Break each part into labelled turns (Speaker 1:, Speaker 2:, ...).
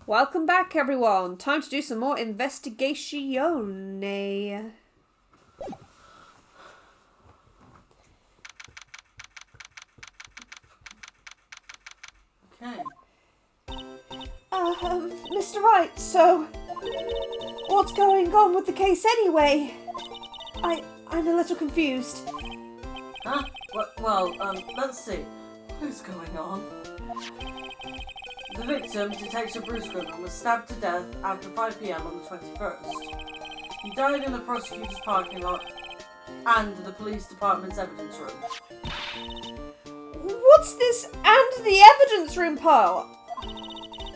Speaker 1: Welcome back, everyone. Time to do some more investigation.
Speaker 2: Okay.
Speaker 1: Mr. Wright, so what's going on with the case anyway? I'm a little confused.
Speaker 2: Huh? Well, let's see. What is going on? The victim, Detective Bruce Goodman, was stabbed to death after 5 p.m. on the 21st. He died in the prosecutor's parking lot and the police department's evidence room.
Speaker 1: What's this and the evidence room part?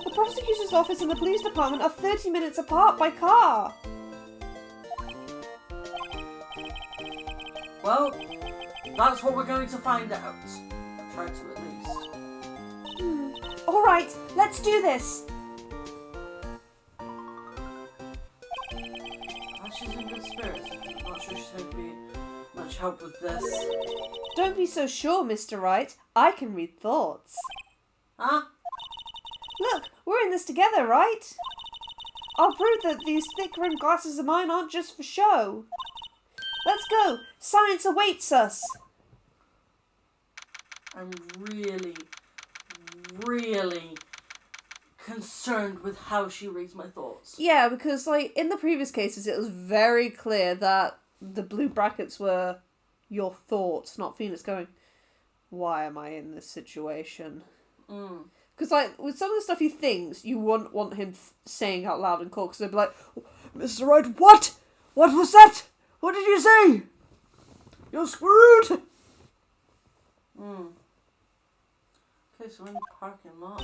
Speaker 1: The prosecutor's office and the police department are 30 minutes apart by car.
Speaker 2: Well, that's what we're going to find out. Try to at least.
Speaker 1: Alright, let's do this.
Speaker 2: She's in good spirits. I'm not sure she's going to be much help with this.
Speaker 1: Don't be so sure, Mr. Wright. I can read thoughts.
Speaker 2: Huh?
Speaker 1: Look, we're in this together, right? I'll prove that these thick-rimmed glasses of mine aren't just for show. Let's go. Science awaits us.
Speaker 2: I'm really concerned with how she reads my thoughts.
Speaker 1: Yeah, because, in the previous cases, it was very clear that the blue brackets were your thoughts, not Phoenix going, why am I in this situation? Because, with some of the stuff he thinks, you wouldn't want him saying out loud in court, because they'd be like, Mr. Wright, what? What was that? What did you say? You're screwed!
Speaker 2: Okay, so we're in the parking lot.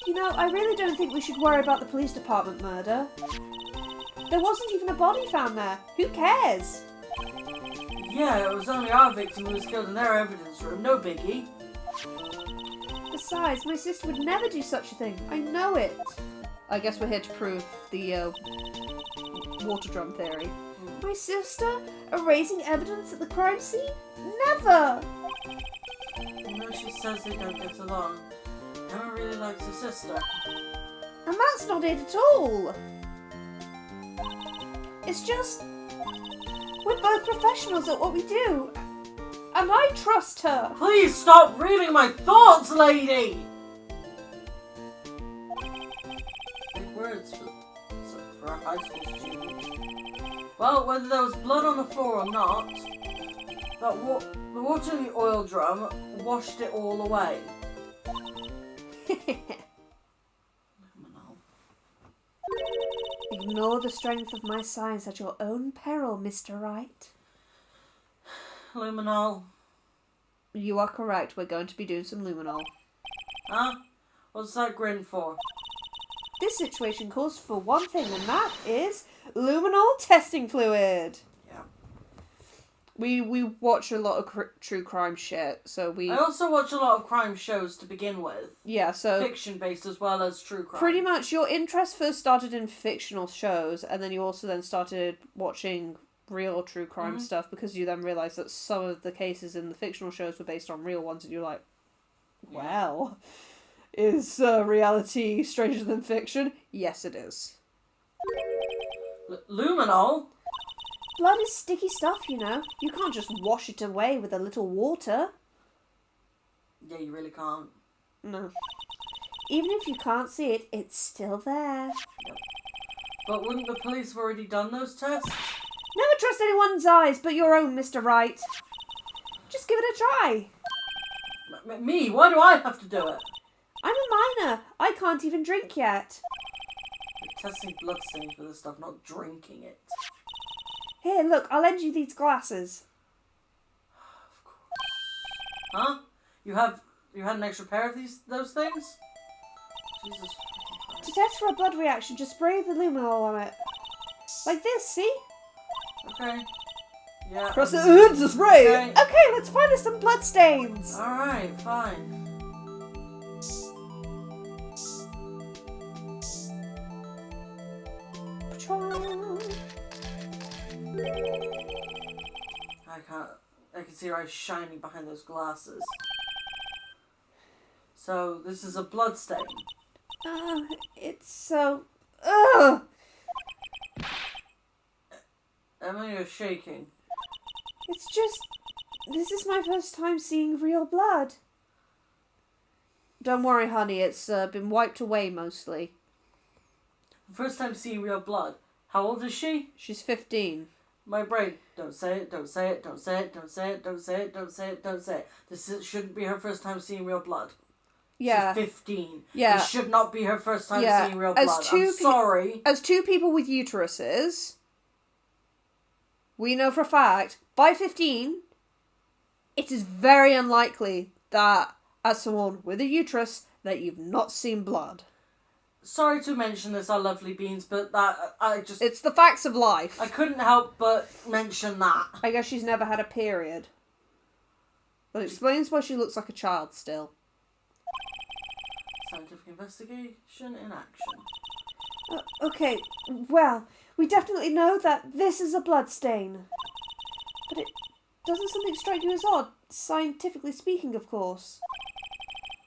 Speaker 1: You know, I really don't think we should worry about the police department murder. There wasn't even a body found there. Who cares?
Speaker 2: Yeah, it was only our victim who was killed in their evidence room. No biggie.
Speaker 1: Besides, my sister would never do such a thing. I know it. I guess we're here to prove the water drum theory. My sister? Erasing evidence at the crime scene? Never!
Speaker 2: You know, she says they don't get along. Emma really likes her sister.
Speaker 1: And that's not it at all. It's just, we're both professionals at what we do. And I trust her.
Speaker 2: Please stop reading my thoughts, lady! Big words for a high school student. Well, whether there was blood on the floor or not, the water in the oil drum washed it all away.
Speaker 1: Ignore the strength of my science at your own peril, Mr. Wright.
Speaker 2: Luminol.
Speaker 1: You are correct. We're going to be doing some luminol.
Speaker 2: Huh? What's that grin for?
Speaker 1: This situation calls for one thing, and that is luminol testing fluid.
Speaker 2: Yeah.
Speaker 1: We watch a lot of true crime shit, so we...
Speaker 2: I also watch a lot of crime shows to begin with.
Speaker 1: Yeah, so...
Speaker 2: Fiction-based as well as true crime.
Speaker 1: Pretty much your interest first started in fictional shows, and then you also then started watching real true crime stuff, because you then realised that some of the cases in the fictional shows were based on real ones, and you're like, well, is reality stranger than fiction? Yes, it is.
Speaker 2: Luminol?
Speaker 1: Blood is sticky stuff, you know. You can't just wash it away with a little water.
Speaker 2: Yeah, you really can't.
Speaker 1: No. Even if you can't see it, it's still there.
Speaker 2: Yep. But wouldn't the police have already done those tests?
Speaker 1: Never trust anyone's eyes but your own, Mr. Wright. Just give it a try.
Speaker 2: Me? Why do I have to do it?
Speaker 1: I'm a minor. I can't even drink yet.
Speaker 2: You're testing blood stains for this stuff, not drinking it.
Speaker 1: Here, look, I'll lend you these glasses.
Speaker 2: Of course. Huh? You had an extra pair of those things? Jesus.
Speaker 1: To test for a blood reaction, just spray the luminol on it. Like this, see?
Speaker 2: Okay. Yeah.
Speaker 1: Press it to spray.
Speaker 2: Okay.
Speaker 1: Okay, let's find us some blood stains.
Speaker 2: Alright, fine. I can see her eyes shining behind those glasses. So, this is a blood stain.
Speaker 1: It's so... Ugh!
Speaker 2: Emma, you're shaking.
Speaker 1: It's just... This is my first time seeing real blood. Don't worry, honey. It's been wiped away mostly.
Speaker 2: First time seeing real blood. How old is she?
Speaker 1: She's 15.
Speaker 2: My brain. Don't say it, don't say it, don't say it, don't say it, don't say it, don't say it, don't say it. Shouldn't be her first time seeing real blood.
Speaker 1: Yeah.
Speaker 2: She's 15.
Speaker 1: Yeah.
Speaker 2: This should not be her first time seeing real
Speaker 1: As
Speaker 2: blood. I'm sorry.
Speaker 1: As two people with uteruses, we know for a fact, by 15, it is very unlikely that, as someone with a uterus, that you've not seen blood.
Speaker 2: Sorry to mention this, our lovely beans, but
Speaker 1: It's the facts of life.
Speaker 2: I couldn't help but mention that.
Speaker 1: I guess she's never had a period. That explains why she looks like a child still.
Speaker 2: Scientific investigation in action.
Speaker 1: Okay, well, we definitely know that this is a blood stain. But doesn't something strike you as odd? Scientifically speaking, of course.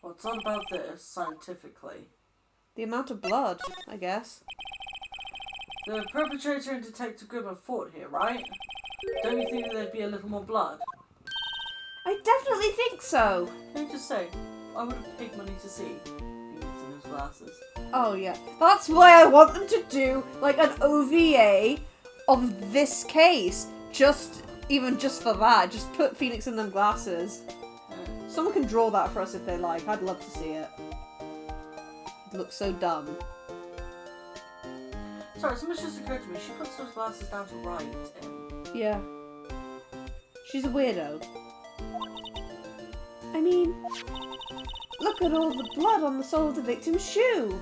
Speaker 2: What's odd about this, scientifically?
Speaker 1: The amount of blood, I guess.
Speaker 2: The perpetrator and Detective Goodman fought here, right? Don't you think that there'd be a little more blood?
Speaker 1: I definitely think so.
Speaker 2: Can I just say, I would have paid money to see Phoenix in his glasses.
Speaker 1: Oh yeah, that's why I want them to do like an OVA of this case. Even just for that, just put Phoenix in them glasses. Someone can draw that for us if they like. I'd love to see it. It looks so dumb.
Speaker 2: Sorry, something's just occurred to me. She puts those glasses down to write in.
Speaker 1: Yeah. She's a weirdo. I mean, look at all the blood on the sole of the victim's shoe.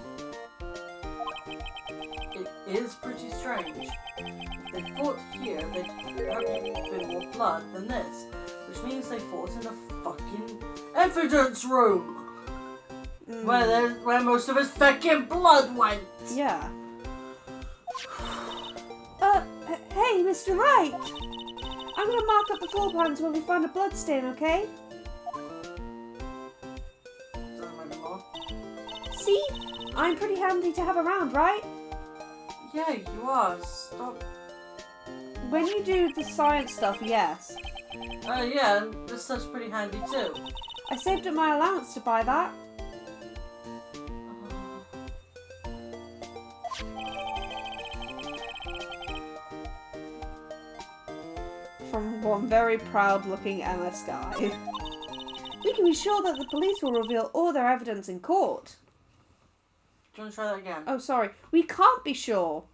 Speaker 2: It is pretty strange. If they fought here, there'd probably been more blood than this. Which means they fought in the fucking evidence room! Where most of his fucking blood went!
Speaker 1: Yeah. Hey, Mr. Wright! I'm gonna mark up the floor plans where we found a blood stain, okay? See? I'm pretty handy to have around, right?
Speaker 2: Yeah, you are. Stop.
Speaker 1: When you do the science stuff, yes.
Speaker 2: Yeah, this stuff's pretty handy too.
Speaker 1: I saved up my allowance to buy that. From one very proud-looking MS guy. We can be sure that the police will reveal all their evidence in court.
Speaker 2: Do you want to try that again?
Speaker 1: Oh, sorry. We can't be sure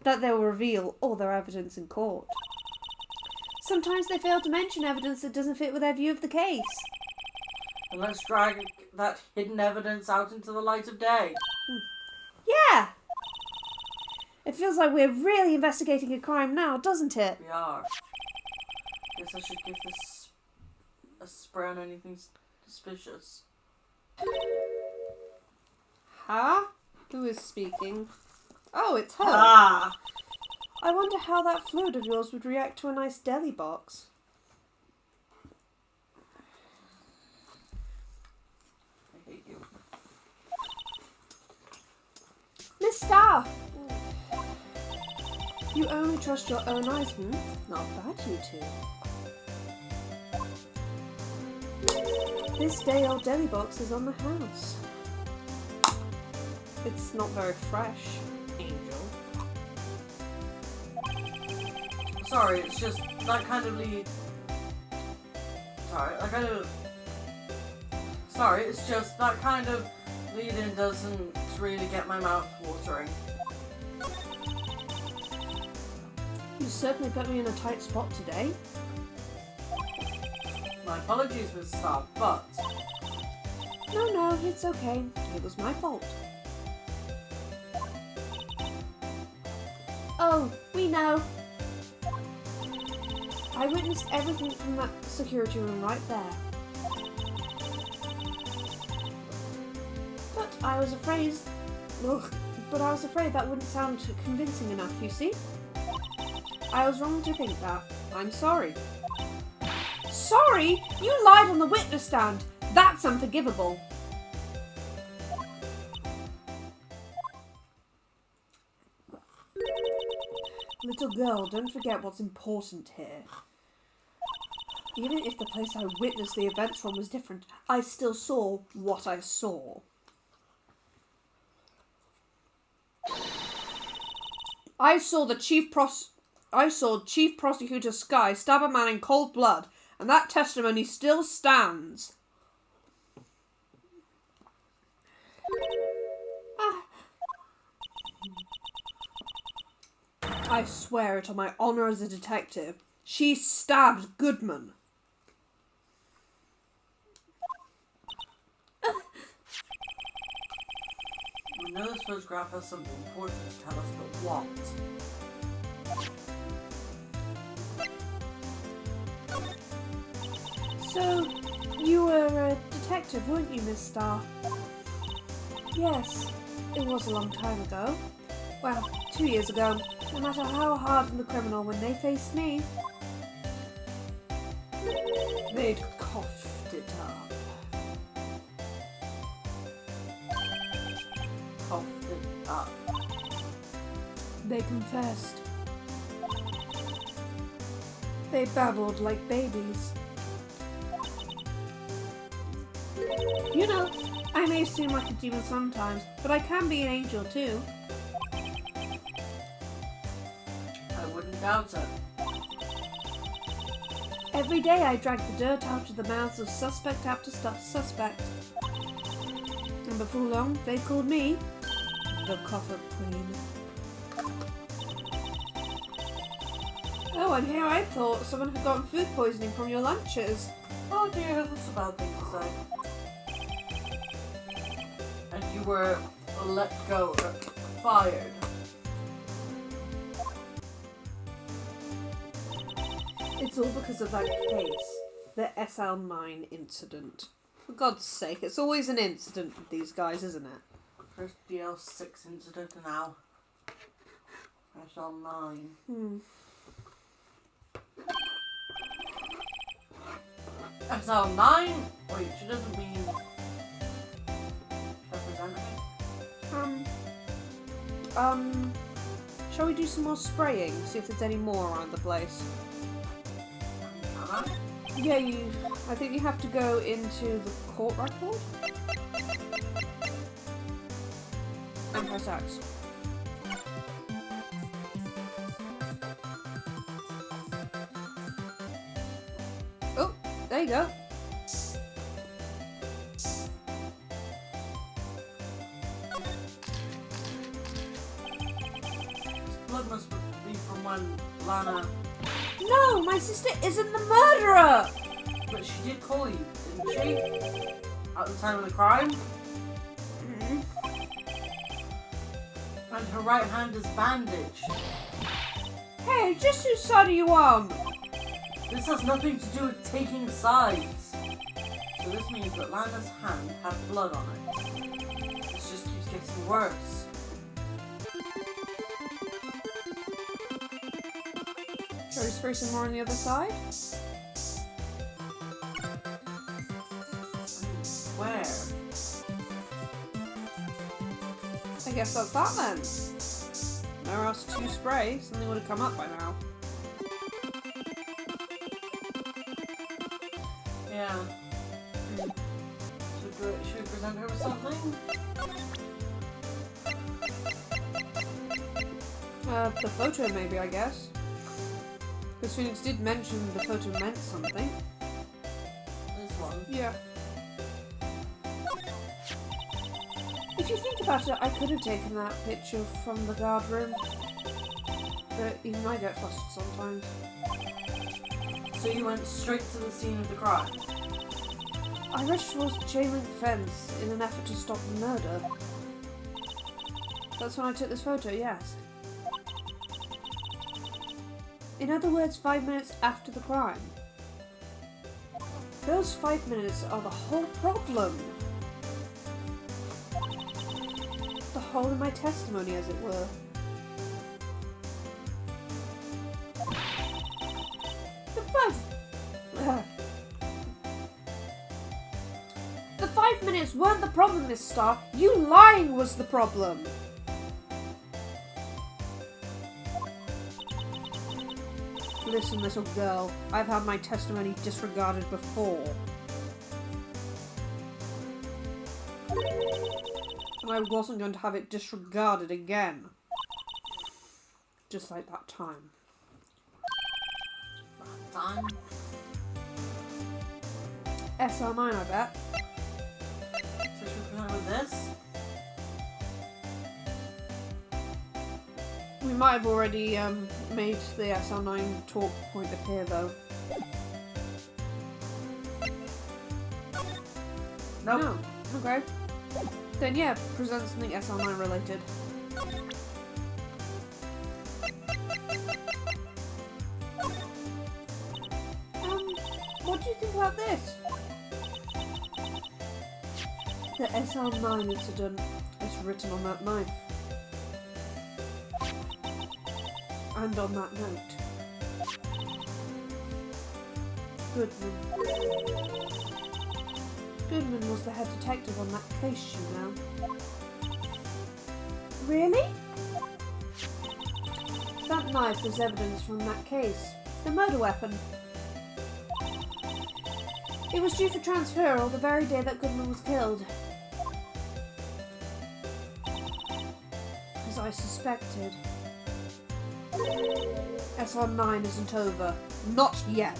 Speaker 1: that they will reveal all their evidence in court. Sometimes they fail to mention evidence that doesn't fit with their view of the case.
Speaker 2: And let's drag that hidden evidence out into the light of day.
Speaker 1: Yeah! It feels like we're really investigating a crime now, doesn't it?
Speaker 2: We are. Guess I should give this a spray on anything suspicious.
Speaker 1: Huh? Who is speaking? Oh, it's her.
Speaker 2: Ah!
Speaker 1: I wonder how that fluid of yours would react to a nice deli box.
Speaker 2: I hate you.
Speaker 1: Miss Star! You only trust your own eyes, Not bad, you two. This day-old deli box is on the house. It's not very fresh, Angel.
Speaker 2: Sorry, it's just that kind of lead. Sorry, it's just that kind of lead-in doesn't really get my mouth watering.
Speaker 1: You certainly put me in a tight spot today.
Speaker 2: My apologies, Miss Starr, but...
Speaker 1: No, it's okay. It was my fault. Oh, we know. I witnessed everything from that security room right there. But I was afraid that wouldn't sound convincing enough, you see? I was wrong to think that. I'm sorry. Sorry? You lied on the witness stand. That's unforgivable. Little girl, don't forget what's important here. Even if the place I witnessed the events from was different, I still saw what I saw. I saw Chief Prosecutor Sky stab a man in cold blood, and that testimony still stands. I swear it on my honour as a detective. She stabbed Goodman.
Speaker 2: We know this photograph has something important to tell us, but what?
Speaker 1: So, you were a detective, weren't you, Miss Starr? Yes, it was a long time ago. Well, 2 years ago. No matter how hardened the criminal, when they faced me, they'd coughed it up.
Speaker 2: Coughed it up.
Speaker 1: They confessed. They babbled like babies. You know, I may seem like a demon sometimes, but I can be an angel too.
Speaker 2: I wouldn't doubt it.
Speaker 1: Every day I drag the dirt out of the mouths of suspect after suspect. And before long, they called me the Cough-Up Queen. Oh, and here I thought someone had gotten food poisoning from your lunches.
Speaker 2: Oh dear, that's a bad thing to say. And you were let go, or fired.
Speaker 1: It's all because of that case, the SL9 incident. For God's sake, it's always an incident with these guys, isn't it?
Speaker 2: First the L6 incident and now SL9. SL9? Wait, she doesn't mean representative?
Speaker 1: Shall we do some more spraying? See if there's any more around the place.
Speaker 2: Can I?
Speaker 1: Yeah, I think you have to go into the court record. And press X. Oh, there you go.
Speaker 2: Blood must be from when Lana...
Speaker 1: No, my sister isn't the murderer!
Speaker 2: But she did call you, didn't she? At the time of the crime? And her right hand is bandaged.
Speaker 1: Hey, just whose side are you on?
Speaker 2: This has nothing to do with taking sides. So this means that Lana's hand had blood on it. This just keeps getting worse.
Speaker 1: Shall we spray some more on the other side?
Speaker 2: Where?
Speaker 1: I guess that's that then. Nowhere else to spray, something would have come up by now.
Speaker 2: Yeah. Should we present her with something?
Speaker 1: The photo maybe, I guess. Because Phoenix did mention the photo meant something.
Speaker 2: This one?
Speaker 1: Yeah. If you think about it, I could have taken that picture from the guard room. But even I get flustered sometimes.
Speaker 2: So you went straight to the scene of the crime?
Speaker 1: I rushed towards the chain link fence in an effort to stop the murder. That's when I took this photo, yes. In other words, 5 minutes after the crime. Those 5 minutes are the whole problem. The hole in my testimony, as it were. The 5 minutes weren't the problem, Miss Starr. You lying was the problem. Listen, little girl, I've had my testimony disregarded before. And I wasn't going to have it disregarded again. Just like that time.
Speaker 2: Time.
Speaker 1: SR9, I bet.
Speaker 2: So should we go with this?
Speaker 1: We might have already made the SR9 talk point appear, though.
Speaker 2: Nope.
Speaker 1: No. Okay. Then yeah, present something SR9 related. What do you think about this? The SR9 incident is written on that knife. And on that note. Goodman was the head detective on that case, you know. Really? That knife is evidence from that case. The murder weapon. It was due for transferal the very day that Goodman was killed. As I suspected. SR9 isn't over. Not yet.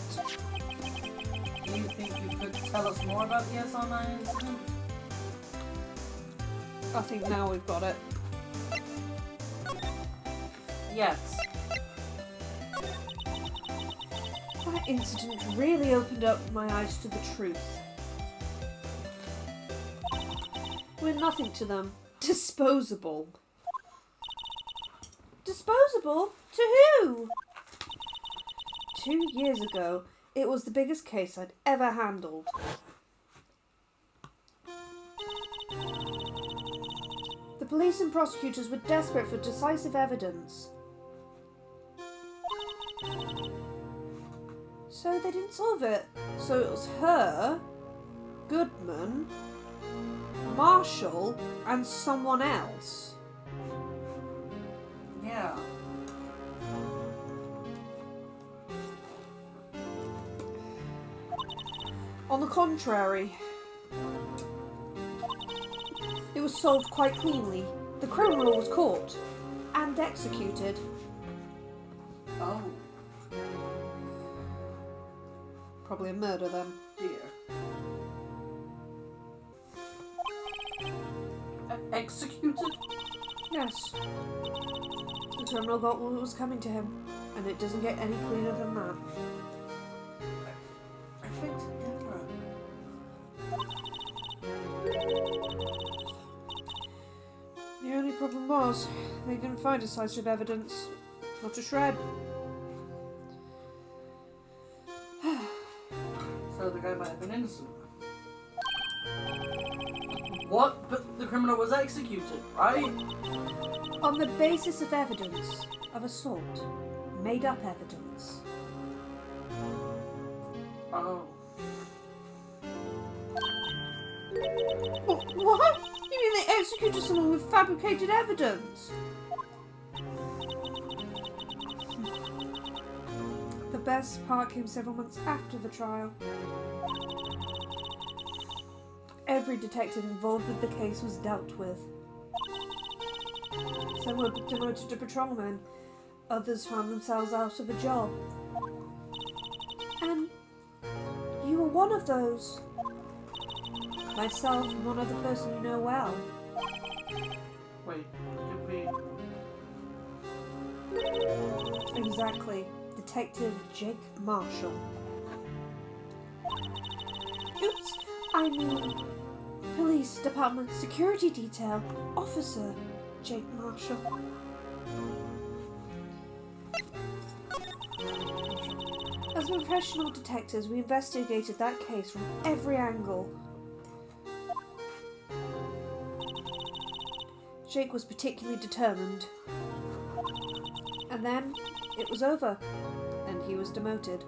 Speaker 2: Do you think you could tell us more about the SR9 incident?
Speaker 1: I think now we've got it.
Speaker 2: Yes.
Speaker 1: That incident really opened up my eyes to the truth. We're nothing to them. Disposable. Disposable? To who? 2 years ago, it was the biggest case I'd ever handled. The police and prosecutors were desperate for decisive evidence. So they didn't solve it. So it was her, Goodman, Marshall, and someone else.
Speaker 2: Yeah.
Speaker 1: On the contrary, it was solved quite cleanly. The criminal was caught and executed.
Speaker 2: Oh,
Speaker 1: Probably a murder then.
Speaker 2: dear. Executed?
Speaker 1: Yes. The criminal got what was coming to him, and it doesn't get any cleaner than that.
Speaker 2: I think different.
Speaker 1: The only problem was, they didn't find decisive evidence. Not a shred.
Speaker 2: So the guy might have been innocent. What? But the criminal was executed, right?
Speaker 1: On the basis of evidence of assault. Made up evidence.
Speaker 2: Oh.
Speaker 1: What? You mean they executed someone with fabricated evidence? The best part came several months after the trial. Every detective involved with the case was dealt with. Some were demoted to patrolmen, others found themselves out of a job. And you were one of those. Myself and one other person you know well.
Speaker 2: Wait, did we...
Speaker 1: Exactly. Detective Jake Marshall. Oops, I mean, Police Department Security Detail Officer Jake Marshall. As professional detectives, we investigated that case from every angle. Jake was particularly determined. And then it was over, and he was demoted.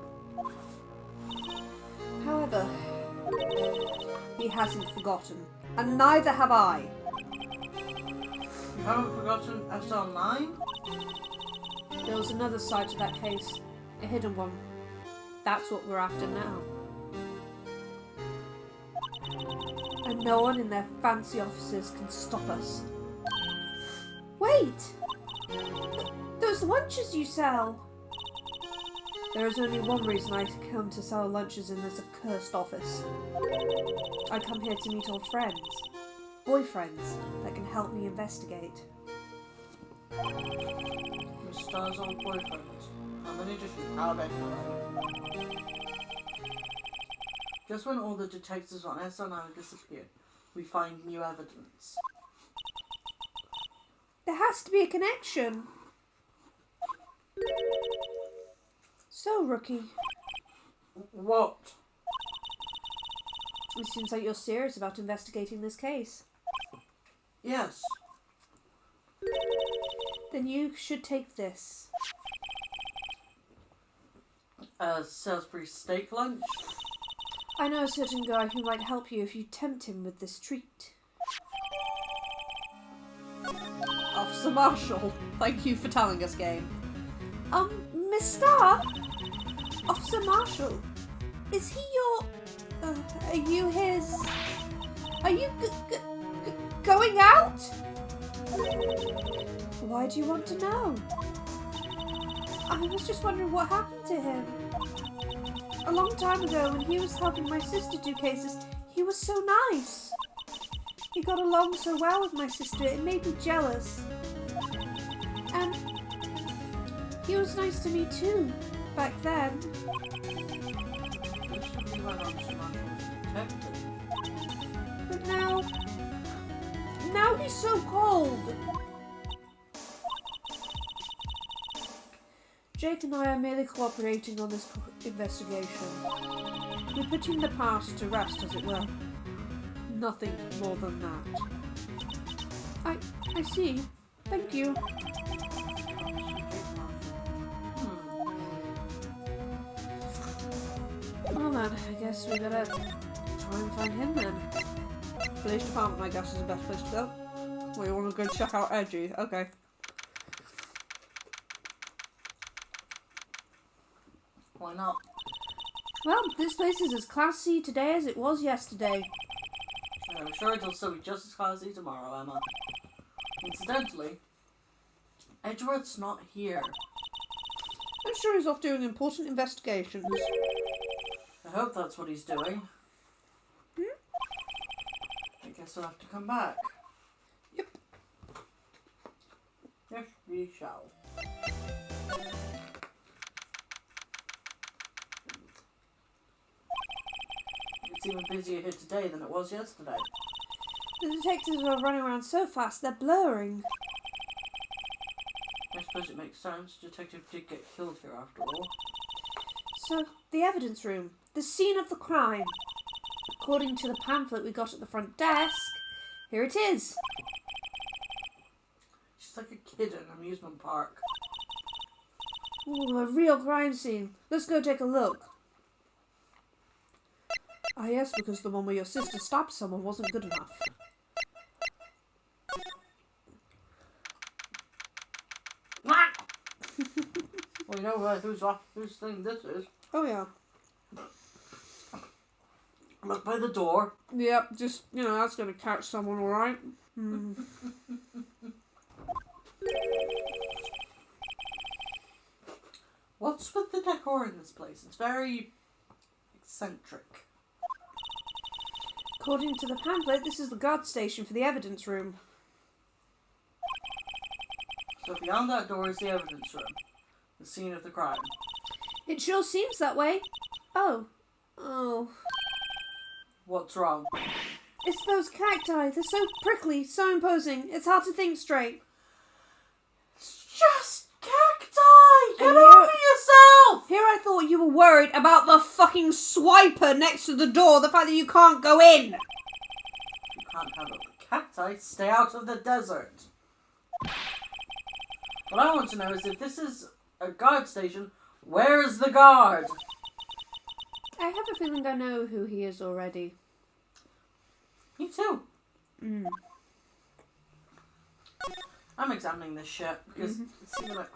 Speaker 1: However, he hasn't forgotten, and neither have I.
Speaker 2: You haven't forgotten SR9?
Speaker 1: There was another side to that case. A hidden one. That's what we're after now. And no one in their fancy offices can stop us. Wait! Those lunches you sell! There is only one reason I come to sell lunches in this accursed office. I come here to meet old friends. Boyfriends that can help me investigate.
Speaker 2: Miss Star's old boyfriend. How many does she have anyway? Just when all the detectives on SNI disappear, we find new evidence.
Speaker 1: There has to be a connection. So, Rookie.
Speaker 2: What?
Speaker 1: It seems like you're serious about investigating this case.
Speaker 2: Yes.
Speaker 1: Then you should take this.
Speaker 2: Salisbury steak lunch?
Speaker 1: I know a certain guy who might help you if you tempt him with this treat. Officer Marshall, thank you for telling us, game. Miss Starr? Officer Marshall, is he your... are you his... Are you going out? Why do you want to know? I was just wondering what happened to him. A long time ago, when he was helping my sister do cases, he was so nice. He got along so well with my sister, it made me jealous. And he was nice to me too, back then. But now he's so cold. Jake and I are merely cooperating on this investigation. We're putting the past to rest, as it were. Nothing more than that. I see. Thank you. Well then, I guess we gotta try and find him then. Police department, I guess, is the best place to go. Well, you wanna go check out Edgy? Okay.
Speaker 2: Why not?
Speaker 1: Well, this place is as classy today as it was yesterday.
Speaker 2: And I'm sure it'll still be just as classy tomorrow, Emma. Incidentally, Edgeworth's not here.
Speaker 1: I'm sure he's off doing important investigations.
Speaker 2: I hope that's what he's doing. I guess we'll have to come back.
Speaker 1: Yep.
Speaker 2: Yes, we shall. It's even busier here today than it was yesterday.
Speaker 1: The detectives are running around so fast, they're blurring.
Speaker 2: I suppose it makes sense. Detective did get killed here after all.
Speaker 1: So, the evidence room. The scene of the crime. According to the pamphlet we got at the front desk, here it is.
Speaker 2: She's like a kid at an amusement park.
Speaker 1: Ooh, a real crime scene. Let's go take a look. Ah yes, because the one where your sister stabbed someone wasn't good enough.
Speaker 2: Well, you know whose thing this is.
Speaker 1: Oh yeah.
Speaker 2: Look by the door.
Speaker 1: Yep, just, that's going to catch someone, alright?
Speaker 2: What's with the decor in this place? It's very eccentric.
Speaker 1: According to the pamphlet, this is the guard station for the evidence room.
Speaker 2: So beyond that door is the evidence room. The scene of the crime.
Speaker 1: It sure seems that way. Oh.
Speaker 2: What's wrong?
Speaker 1: It's those cacti. They're so prickly, so imposing. It's hard to think straight.
Speaker 2: It's just cacti! Get over yourself!
Speaker 1: Here I thought you were worried about the fucking swiper next to the door. The fact that you can't go in.
Speaker 2: You can't handle the cacti. Stay out of the desert. What I want to know is if this is a guard station, where is the guard?
Speaker 1: I have a feeling I know who he is already.
Speaker 2: Me too. I'm examining this shit because it seems like...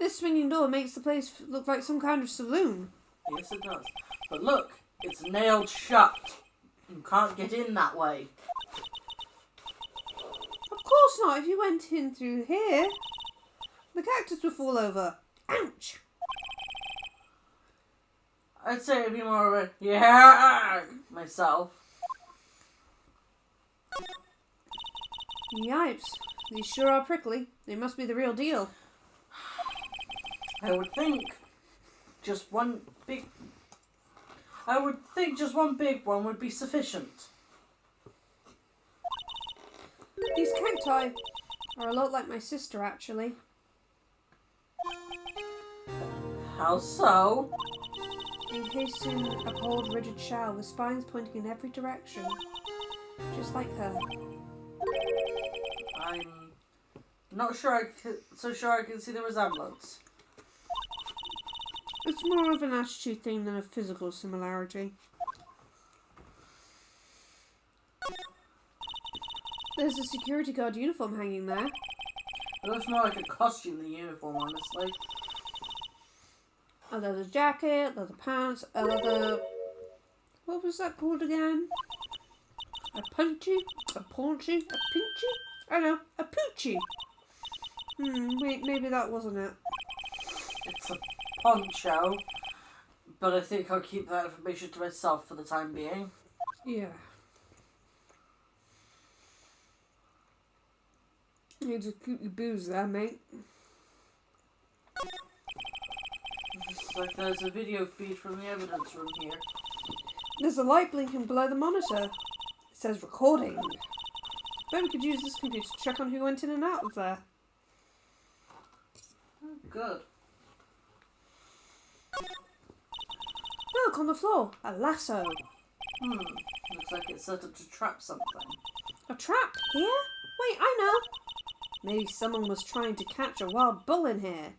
Speaker 1: This swinging door makes the place look like some kind of saloon.
Speaker 2: Yes, it does. But look, it's nailed shut. You can't get in that way.
Speaker 1: Of course not, if you went in through here. The cactus would fall over. Ouch!
Speaker 2: I'd say it'd be more of a yeah myself.
Speaker 1: Yipes. These sure are prickly. They must be the real deal.
Speaker 2: I would think just one big one would be sufficient.
Speaker 1: These cacti are a lot like my sister, actually.
Speaker 2: How so?
Speaker 1: Encased in a cold, rigid shell with spines pointing in every direction. Just like her.
Speaker 2: I'm not sure I can see the resemblance.
Speaker 1: It's more of an attitude thing than a physical similarity. There's a security guard uniform hanging there.
Speaker 2: It looks more like a costume than a uniform, honestly.
Speaker 1: A leather jacket, leather pants, a leather... What was that called again? A punchy? A paunchy? A pinchy? I know, a poochie. Wait, maybe that wasn't it.
Speaker 2: It's a poncho, but I think I'll keep that information to myself for the time being.
Speaker 1: Yeah. You need to keep your booze there, mate.
Speaker 2: It's like there's a video feed from the evidence room here.
Speaker 1: There's a light blinking below the monitor. It says recording. Bet we could use this computer to check on who went in and out of there.
Speaker 2: Oh, good.
Speaker 1: Look, on the floor. A lasso.
Speaker 2: Looks like it's set up to trap something.
Speaker 1: A trap? Here? Wait, I know. Maybe someone was trying to catch a wild bull in here.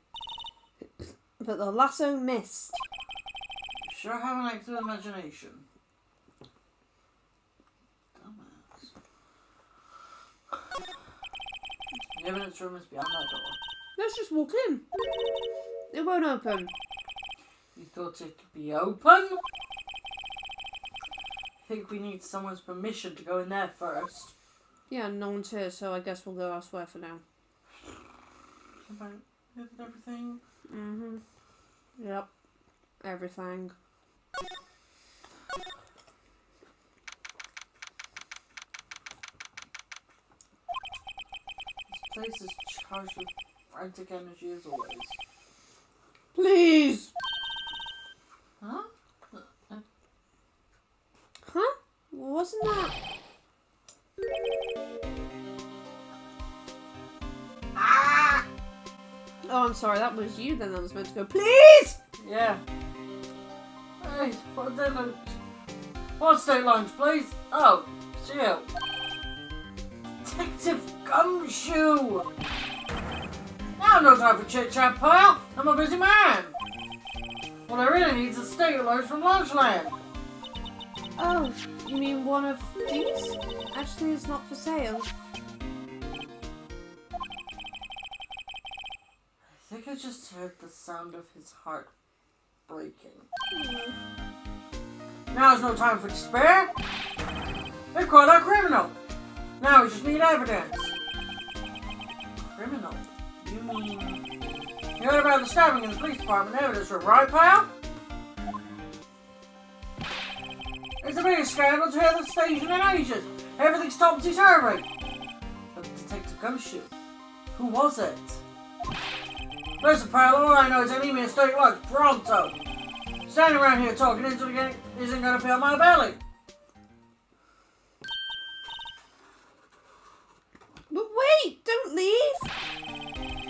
Speaker 1: But the lasso missed.
Speaker 2: You sure have an active imagination. Dumbass. The evidence room is beyond that door.
Speaker 1: Let's just walk in. It won't open.
Speaker 2: You thought it could be open? I think we need someone's permission to go in there first.
Speaker 1: Yeah, no one's here, so I guess we'll go elsewhere for now.
Speaker 2: About everything?
Speaker 1: Yep. Everything.
Speaker 2: This place is charged with frantic energy as always.
Speaker 1: Please!
Speaker 2: Huh?
Speaker 1: Huh? Wasn't that...
Speaker 2: Ah!
Speaker 1: Oh, I'm sorry, that was you then that was meant to go, please!
Speaker 2: Yeah. Hey, what's that lunch? What's that lunch, please? Oh, it's you. Detective Gumshoe! Now no time for chit-chat, pal. I'm a busy man. What I really need is a steak alert from Lunchland.
Speaker 1: Oh, you mean one of these? Actually, it's not for sale.
Speaker 2: I think I just heard the sound of his heart breaking. Now's no time for despair. They caught our criminal. Now we just need evidence. Criminal? You mean... You heard about the stabbing in the police department evidence room, right, pal? It's the biggest scandal to hit the station in ages. Everything's topsy-turvy. But Detective Gumshoe, who was it? Listen, pal, all I know is I need me a steak lunch, pronto. Standing around here talking into the game isn't going to fill my belly.
Speaker 1: But wait, don't leave!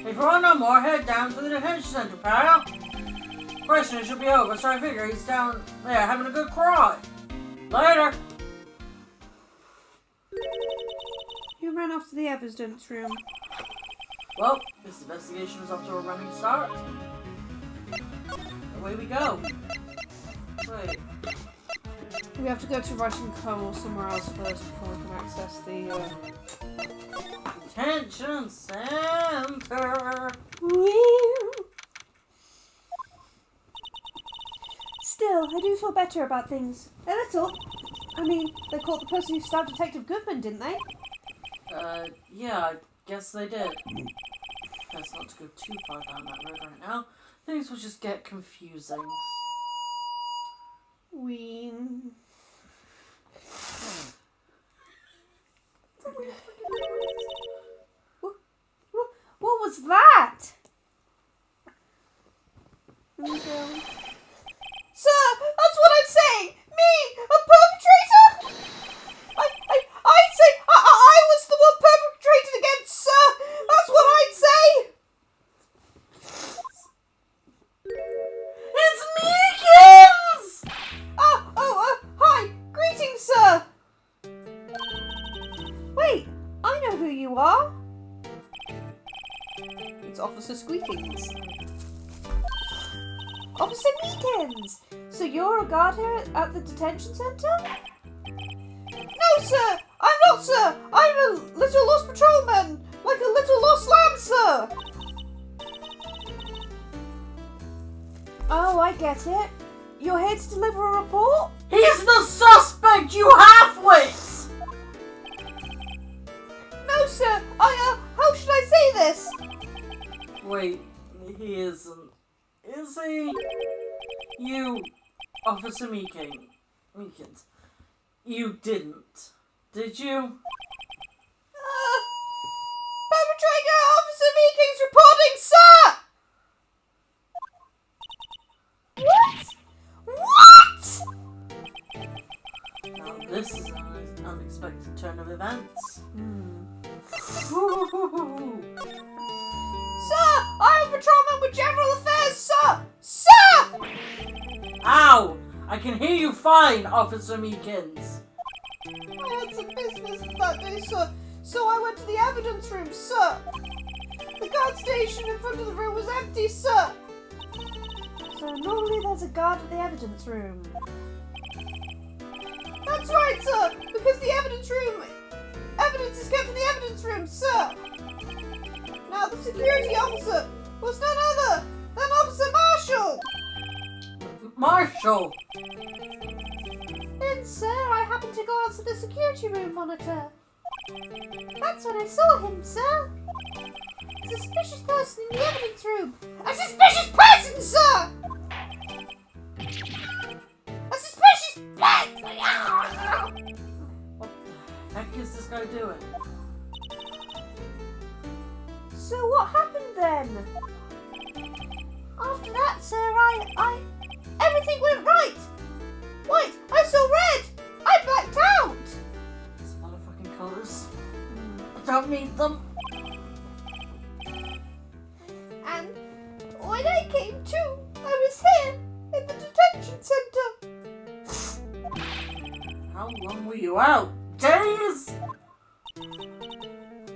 Speaker 2: If you want no more, head down to the detention center, pal. Questioning should be over, so I figure he's down there having a good cry. Later.
Speaker 1: You ran off to the evidence room.
Speaker 2: Well, this investigation is off to a running start. Away we go. Wait.
Speaker 1: We have to go to Russian Co or somewhere else first before we can access the,
Speaker 2: Detention center.
Speaker 1: Woo! Well, I do feel better about things. A little. I mean, they caught the person who stabbed Detective Goodman, didn't they?
Speaker 2: Yeah, I guess they did. Best not to go too far down that road right now. Things will just get confusing.
Speaker 1: Ween. What was that? Sir, that's what I'm saying! Me, a perpetrator? I'd say I was the one perpetrated against, sir! That's what I'd say!
Speaker 2: It's Meekins!
Speaker 1: Hi! Greetings, sir! Wait, I know who you are. It's Officer Squeakings. Officer Meekins! So you're a guard here at the detention centre? No, sir! I'm not, sir! I'm a little lost patrolman! Like a little lost lamb, sir! Oh, I get it. You're here to deliver a report?
Speaker 2: He's the suspect, you half-wit!
Speaker 1: No, sir! How should I say this?
Speaker 2: Wait, he isn't. Is he? You, Officer Meekins, you didn't, did you?
Speaker 1: Perpetrator Officer Meekins reporting, sir! What?
Speaker 2: Now this is an unexpected turn of events.
Speaker 1: Sir, I'm a patrolman with general affairs, sir! Sir!
Speaker 2: Ow! I can hear you fine, Officer Meekins.
Speaker 1: I had some business that day, sir, so I went to the evidence room, sir. The guard station in front of the room was empty, sir. So normally there's a guard at the evidence room. That's right, sir, because the evidence is kept in the evidence room, sir. Now the security officer was none other than Officer Marshall.
Speaker 2: Marshall!
Speaker 1: Then, sir, I happened to go answer the security room monitor. That's when I saw him, sir. A suspicious person in the evidence room. A suspicious person, sir! A suspicious person!
Speaker 2: What the heck is this guy doing?
Speaker 1: So what happened then? After that, sir, everything went right. Wait, I saw red. I blacked out.
Speaker 2: These motherfucking colours. I don't need them.
Speaker 1: And when I came to, I was here in the detention centre.
Speaker 2: How long were you out? Days?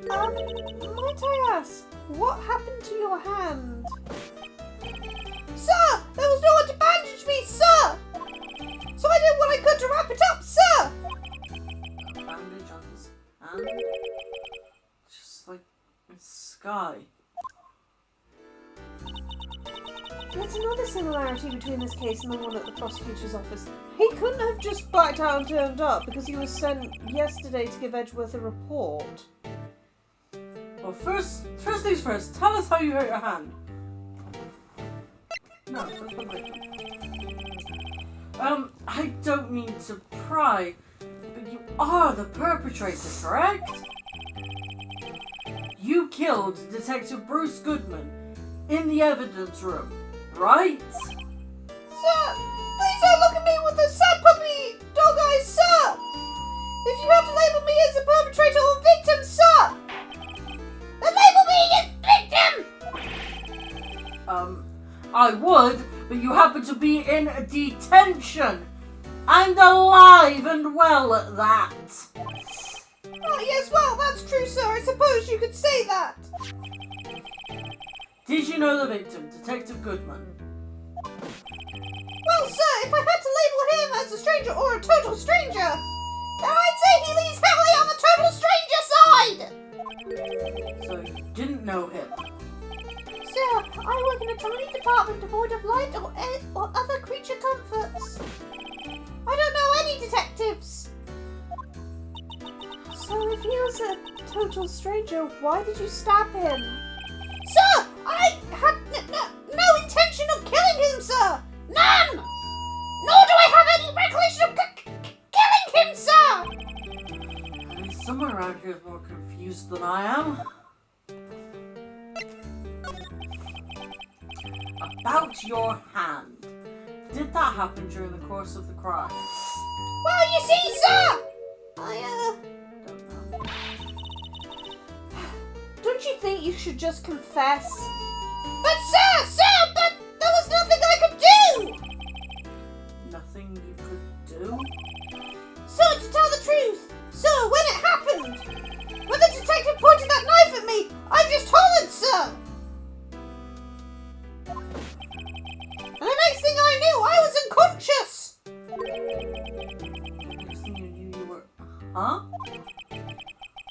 Speaker 1: Might I ask, what happened to your hand? Sir, there was no one to bandage me, sir! So I did what I could to wrap it up, sir!
Speaker 2: A bandage on his hand? Just like the sky.
Speaker 1: There's another similarity between this case and the one at the prosecutor's office. He couldn't have just blacked out and turned up because he was sent yesterday to give Edgeworth a report.
Speaker 2: Well, first things first, tell us how you hurt your hand. No, that's not right. I don't mean to pry, but you are the perpetrator, correct? You killed Detective Bruce Goodman in the evidence room, right?
Speaker 1: Sir, please don't look at me with the sad puppy dog eyes, sir! If you have to label me as a perpetrator or victim, sir, then label me as victim!
Speaker 2: I would, but you happen to be in detention. And alive and well at that.
Speaker 1: Oh, yes, well, that's true, sir. I suppose you could say that.
Speaker 2: Did you know the victim, Detective Goodman?
Speaker 1: Well, sir, if I had to label him as a stranger or a total stranger, then I'd say he leans heavily on the total stranger side.
Speaker 2: So you didn't know him?
Speaker 1: sir. I work in a tiny department devoid of light or air or other creature comforts. I don't know any detectives. So if he was a total stranger, why did you stab him? Sir, I had no intention of killing him, sir. None. Nor do I have any recollection of killing him, sir.
Speaker 2: Someone around here is more confused than I am. About your hand. Did that happen during the course of the crime?
Speaker 1: Well, you see, sir, I
Speaker 2: Don't know.
Speaker 1: Don't you think you should just confess? But sir, but there was nothing I could do!
Speaker 2: Nothing you could do?
Speaker 1: Sir, to tell the truth, sir, when it happened, when the detective pointed that knife at me, I just hollered, sir! And the next thing I knew, I was unconscious!
Speaker 2: The next thing you knew, you were... Huh?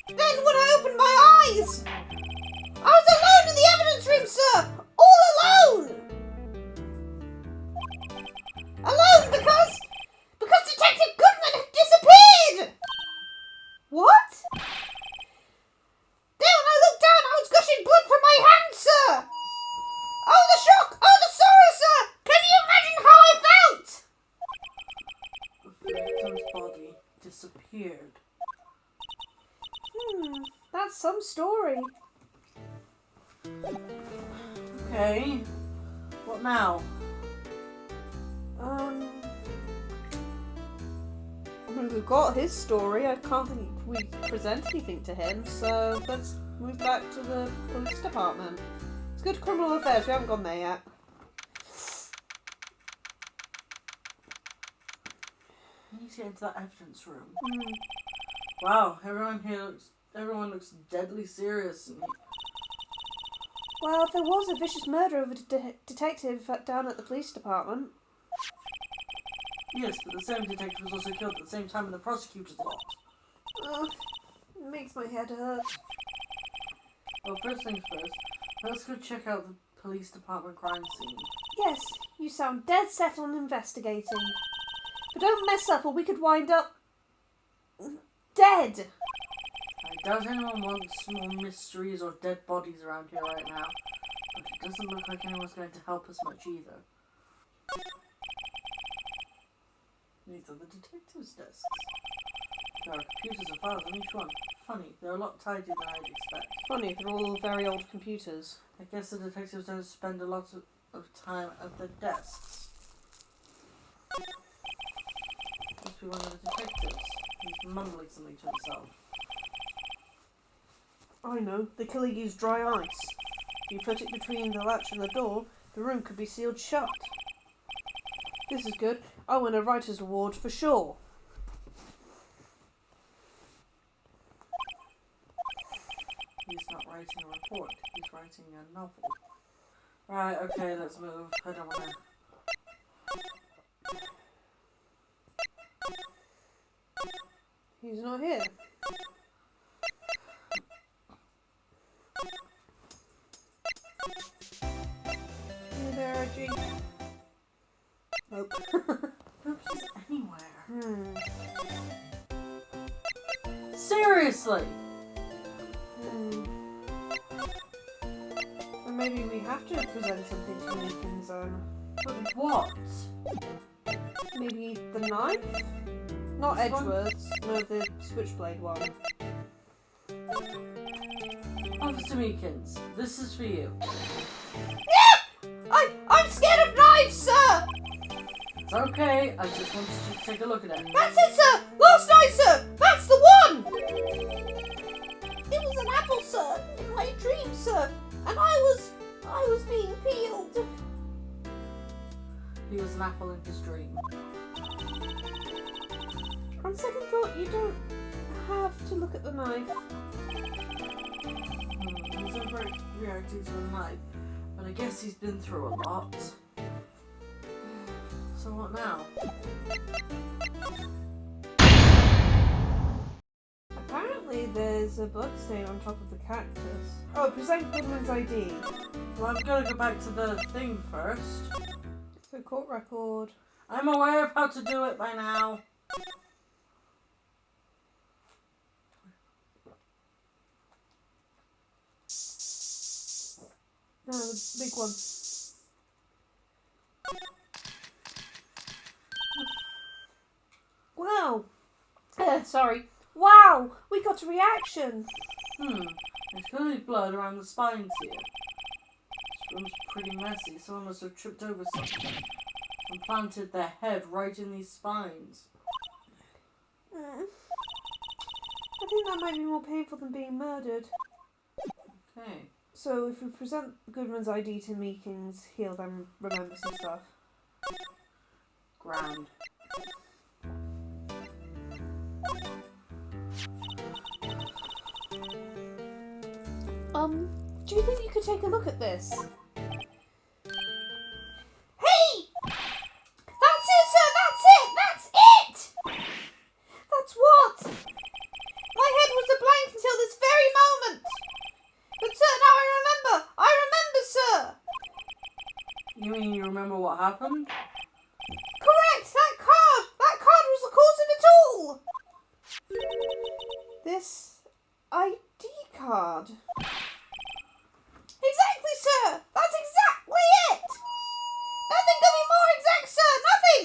Speaker 1: Then when I opened my eyes, I was alone in the evidence room, sir! All alone! Alone because Detective Goodman had disappeared! What? Then when I looked down, I was gushing blood from my hand, sir! Oh, the shock! Oh, the sorrow, sir! Can you imagine how I felt?
Speaker 2: The victim's body disappeared.
Speaker 1: That's some story.
Speaker 2: Okay. What now?
Speaker 1: I mean, we've got his story. I can't think we present anything to him, so let's move back to the police department. Let's go to criminal affairs. We haven't gone there yet.
Speaker 2: I need to get into that evidence room. Wow, everyone looks deadly serious.
Speaker 1: Well, there was a vicious murder of a detective down at the police department.
Speaker 2: Yes, but the same detective was also killed at the same time in the prosecutor's lot.
Speaker 1: It makes my head hurt.
Speaker 2: Well, first things first, let's go check out the police department crime scene.
Speaker 1: Yes, you sound dead set on investigating. But don't mess up or we could wind up... dead.
Speaker 2: I doubt anyone wants more mysteries or dead bodies around here right now, but it doesn't look like anyone's going to help us much either. These are the detectives' desks. There are computers and files on each one. Funny, they're a lot tidier than I'd expect.
Speaker 1: Funny, they're all very old computers.
Speaker 2: I guess the detectives don't spend a lot of time at their desks. Must be one of the detectives. He's mumbling something to himself.
Speaker 1: I know, the killer used dry ice. If you put it between the latch and the door, the room could be sealed shut. This is good. I'll win a writer's award for sure.
Speaker 2: He's not writing a report, he's writing a novel. Right, okay, let's move. I don't want to...
Speaker 1: He's not here. You there, Reggie? Nope.
Speaker 2: Nope, he's anywhere. Seriously!
Speaker 1: Or maybe we have to present something to Lincoln's
Speaker 2: But what?
Speaker 1: Maybe the knife? Not
Speaker 2: This one?
Speaker 1: Edgeworth's, no, the switchblade one.
Speaker 2: Officer Meekins, this is for you.
Speaker 1: I'm scared of knives, sir!
Speaker 2: It's okay, I just wanted you to take a look at it.
Speaker 1: That's it, sir! Last night, sir! That's the one! It was an apple, sir, in my dream, sir, and I was being peeled.
Speaker 2: He was an apple in his dream.
Speaker 1: On second thought, you don't have to look at the knife.
Speaker 2: He's overreacting to a knife, but I guess he's been through a lot. So what now?
Speaker 1: Apparently there's a blood stain on top of the cactus. Oh, present Goodman's ID.
Speaker 2: Well, I've got to go back to the thing first.
Speaker 1: The court record.
Speaker 2: I'm aware of how to do it by now.
Speaker 1: No, the big one. Wow. Sorry. Wow, we got a reaction.
Speaker 2: There's clearly blood around the spines here. This room's pretty messy. Someone must have tripped over something and planted their head right in these spines.
Speaker 1: I think that might be more painful than being murdered.
Speaker 2: Okay.
Speaker 1: So if we present Goodman's ID to Meekins, he'll then remember some stuff.
Speaker 2: Grand.
Speaker 1: Do you think you could take a look at this? Hey! That's it, sir! That's it! That's it! That's what? My head was a blank until this very moment. But sir, now I remember! I remember, sir!
Speaker 2: You mean you remember what happened?
Speaker 1: Correct! That card! That card was the cause of it all! This ID card. Exactly, sir! That's exactly it! Nothing could be more exact, sir! Nothing!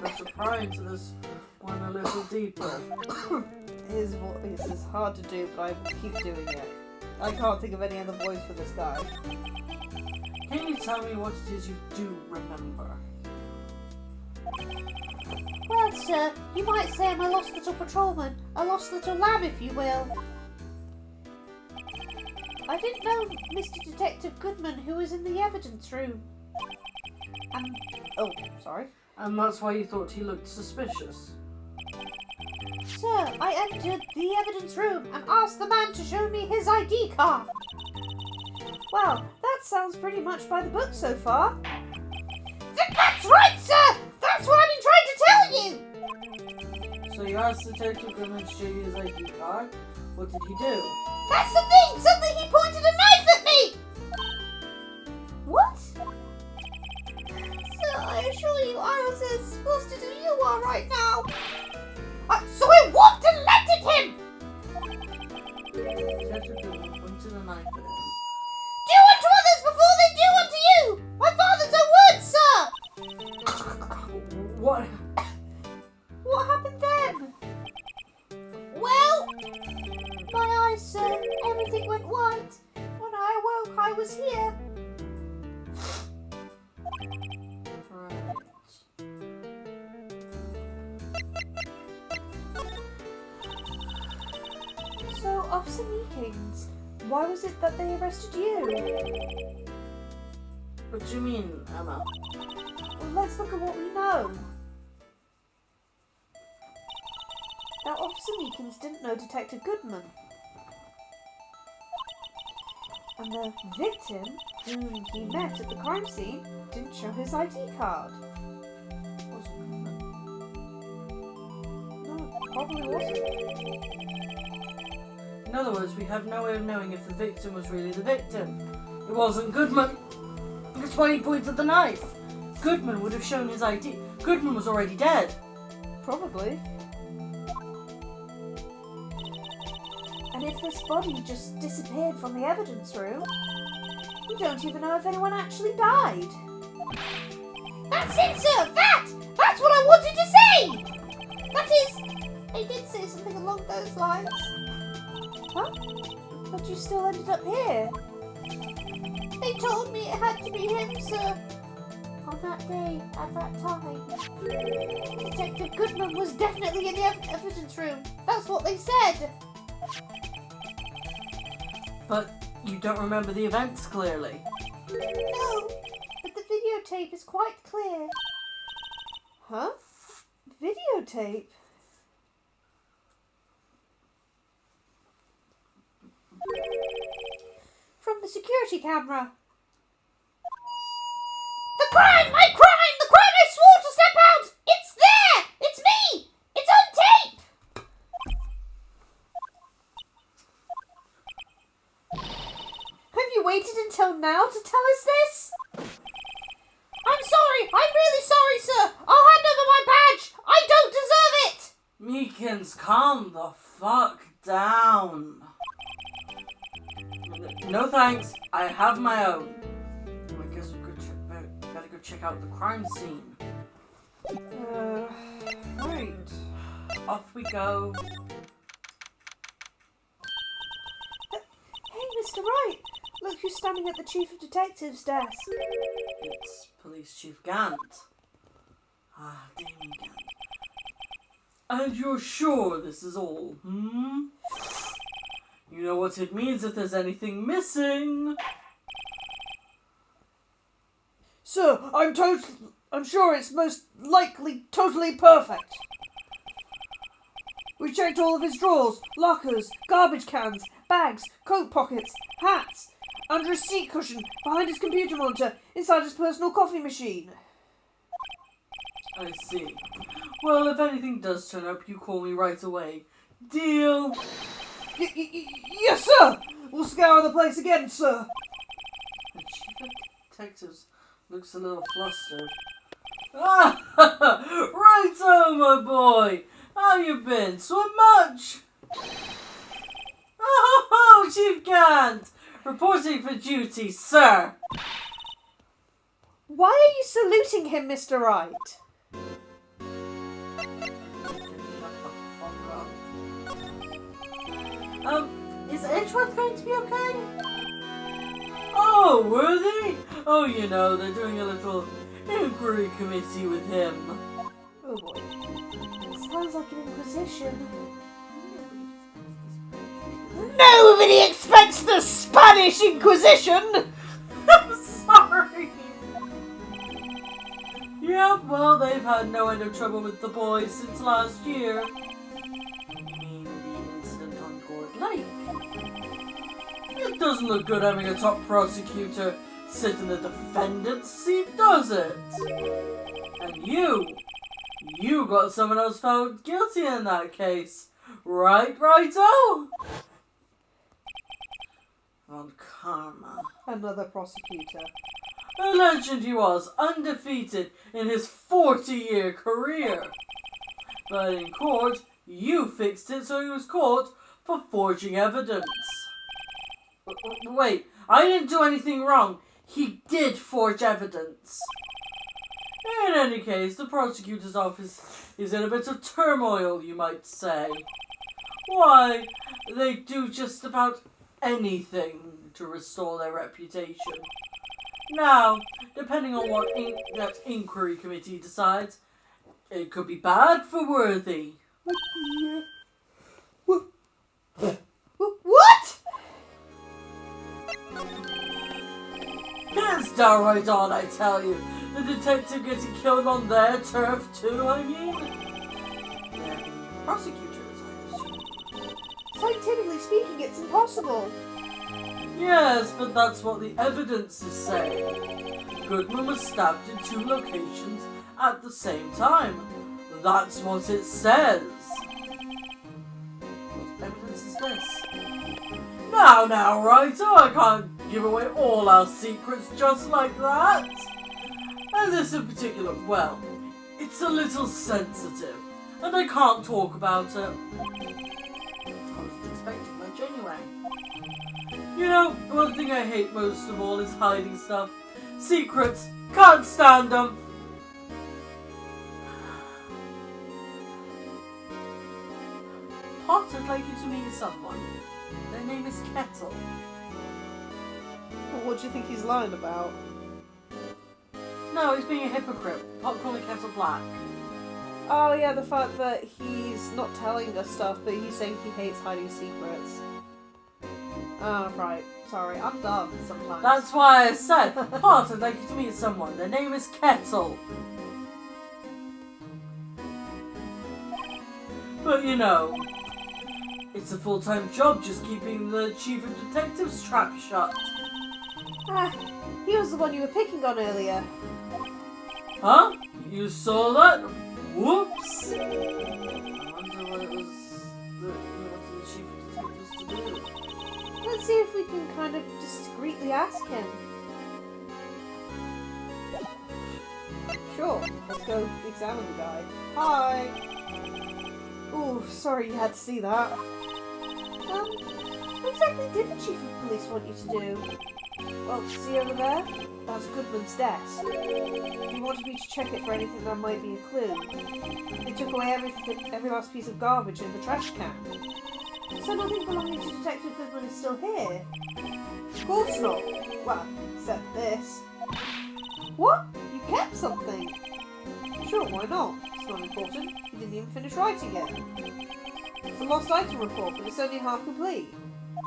Speaker 2: Let's pry into this one a little deeper.
Speaker 1: His voice is hard to do, but I keep doing it. I can't think of any other voice for this guy.
Speaker 2: Can you tell me what it is you do remember?
Speaker 1: Well, sir, you might say I'm a lost little patrolman. A lost little lamb, if you will. I didn't know Mr. Detective Goodman, who was in the evidence room. Oh, sorry.
Speaker 2: And that's why you thought he looked suspicious?
Speaker 1: Sir, I entered the evidence room and asked the man to show me his ID card. Well, that sounds pretty much by the book so far. That's right, sir! That's what I've been trying to tell you!
Speaker 2: So you asked Detective Goodman to show you his ID card. What did he do?
Speaker 1: That's the thing! Suddenly he pointed a knife at me! What? Sir, I assure you I was as flustered as you are right now. So I walked and leapt at him!
Speaker 2: Detective Goodman pointed a knife at him.
Speaker 1: Do unto others before they do unto you! My father's own words, sir!
Speaker 2: What?
Speaker 1: What happened then? Well, my eyes, sir, everything went white. When I awoke, I was here.
Speaker 2: Right.
Speaker 1: So, Officer Meekins, why was it that they arrested you?
Speaker 2: What do you mean, Emma?
Speaker 1: Well, let's look at what we know. Now, Officer Meekins didn't know Detective Goodman. And the victim, whom he met at the crime scene, didn't show his ID card. No, probably wasn't.
Speaker 2: In other words, we have no way of knowing if the victim was really the victim. It wasn't Goodman. That's why he pointed the knife. Goodman would have shown his ID. Goodman was already dead.
Speaker 1: Probably. And if this body just disappeared from the evidence room, we don't even know if anyone actually died. That's it, sir! That's what I wanted to say! That is, I did say something along those lines. Huh? But you still ended up here. They told me it had to be him, sir. On that day, at that time. Detective Goodman was definitely in the evidence room. That's what they said.
Speaker 2: But you don't remember the events clearly.
Speaker 1: No, but the videotape is quite clear. Huh? Videotape? From the security camera. The crime! My crime! The crime I swore to step out! It's there! It's me! It's on tape! Have you waited until now to tell us this? I'm sorry. I'm really sorry, sir. I'll hand over my badge. I don't deserve it.
Speaker 2: Meekins, calm the fuck down. No thanks. I have my own. I guess we better go check out the crime scene.
Speaker 1: Right.
Speaker 2: Off we go.
Speaker 1: Hey, Mr. Wright. Look who's standing at the Chief of Detectives' desk.
Speaker 2: It's Police Chief Gant. Ah, Damon Gant. And you're sure this is all, You know what it means if there's anything missing.
Speaker 1: Sir, I'm sure it's most likely totally perfect. We checked all of his drawers, lockers, garbage cans, bags, coat pockets, hats, under his seat cushion, behind his computer monitor, inside his personal coffee machine.
Speaker 2: I see. Well, if anything does turn up, you call me right away. Deal?
Speaker 1: Yes, sir! We'll scour the place again, sir.
Speaker 2: The Chief of Detectives looks a little flustered. Ah! Righto, my boy! How you been? So much? Oh, Chief Gant! Reporting for duty, sir!
Speaker 1: Why are you saluting him, Mr. Wright?
Speaker 2: Is Edgeworth going to be okay? Oh, were they? Oh, you know, they're doing a little inquiry committee with him.
Speaker 1: Oh boy. Sounds like an inquisition. Nobody expects the Spanish Inquisition!
Speaker 2: I'm sorry. Yep, well, they've had no end of trouble with the boys since last year. You mean the incident on Gourd Lake? It doesn't look good having a top prosecutor sit in the defendant's seat, does it? And you got someone else found guilty in that case. Right, righto? Von Karma.
Speaker 1: Another prosecutor.
Speaker 2: A legend he was, undefeated in his 40-year career. But in court, you fixed it so he was caught for forging evidence. Wait, I didn't do anything wrong. He did forge evidence. In any case, the prosecutor's office is in a bit of turmoil, you might say. Why, they do just about anything to restore their reputation. Now, depending on what that inquiry committee decides, it could be bad for Worthy.
Speaker 1: What?
Speaker 2: It's downright odd, I tell you. The detective getting killed on their turf too, I mean. They're the prosecutors, I assume.
Speaker 1: Scientifically speaking, it's impossible.
Speaker 2: Yes, but that's what the evidence is saying. Goodman was stabbed in 2 locations at the same time. That's what it says. What evidence is this? Now, righto, I can't give away all our secrets just like that. And this in particular, well, it's a little sensitive, and I can't talk about it. I wasn't expecting much anyway. You know, one thing I hate most of all is hiding stuff. Secrets, can't stand them. Pot, I'd like you to meet someone. Their name is Kettle.
Speaker 1: Well, what do you think he's lying about?
Speaker 2: No, he's being a hypocrite. Pot calling Kettle black.
Speaker 1: Oh yeah, the fact that he's not telling us stuff, but he's saying he hates hiding secrets. Oh, right. Sorry, I'm dumb sometimes.
Speaker 2: That's why I said, Pot, I'd like you to meet someone. Their name is Kettle. But you know, it's a full-time job just keeping the Chief of Detectives trap shut.
Speaker 1: Ah, he was the one you were picking on earlier.
Speaker 2: Huh? You saw that? Whoops! I wonder what it was that you wanted the Chief of Detectives to do.
Speaker 1: Let's see if we can kind of discreetly ask him. Sure, let's go examine the guy. Hi! Ooh, sorry you had to see that. What exactly did the Chief of Police want you to do? Well, see over there? That's Goodman's desk. He wanted me to check it for anything that might be a clue. They took away every last piece of garbage in the trash can. So nothing belonging to Detective Goodman is still here? Of course not. Well, except this. What? You kept something? Sure, why not? It's not important. You didn't even finish writing it. It's a lost item report, but it's only half complete.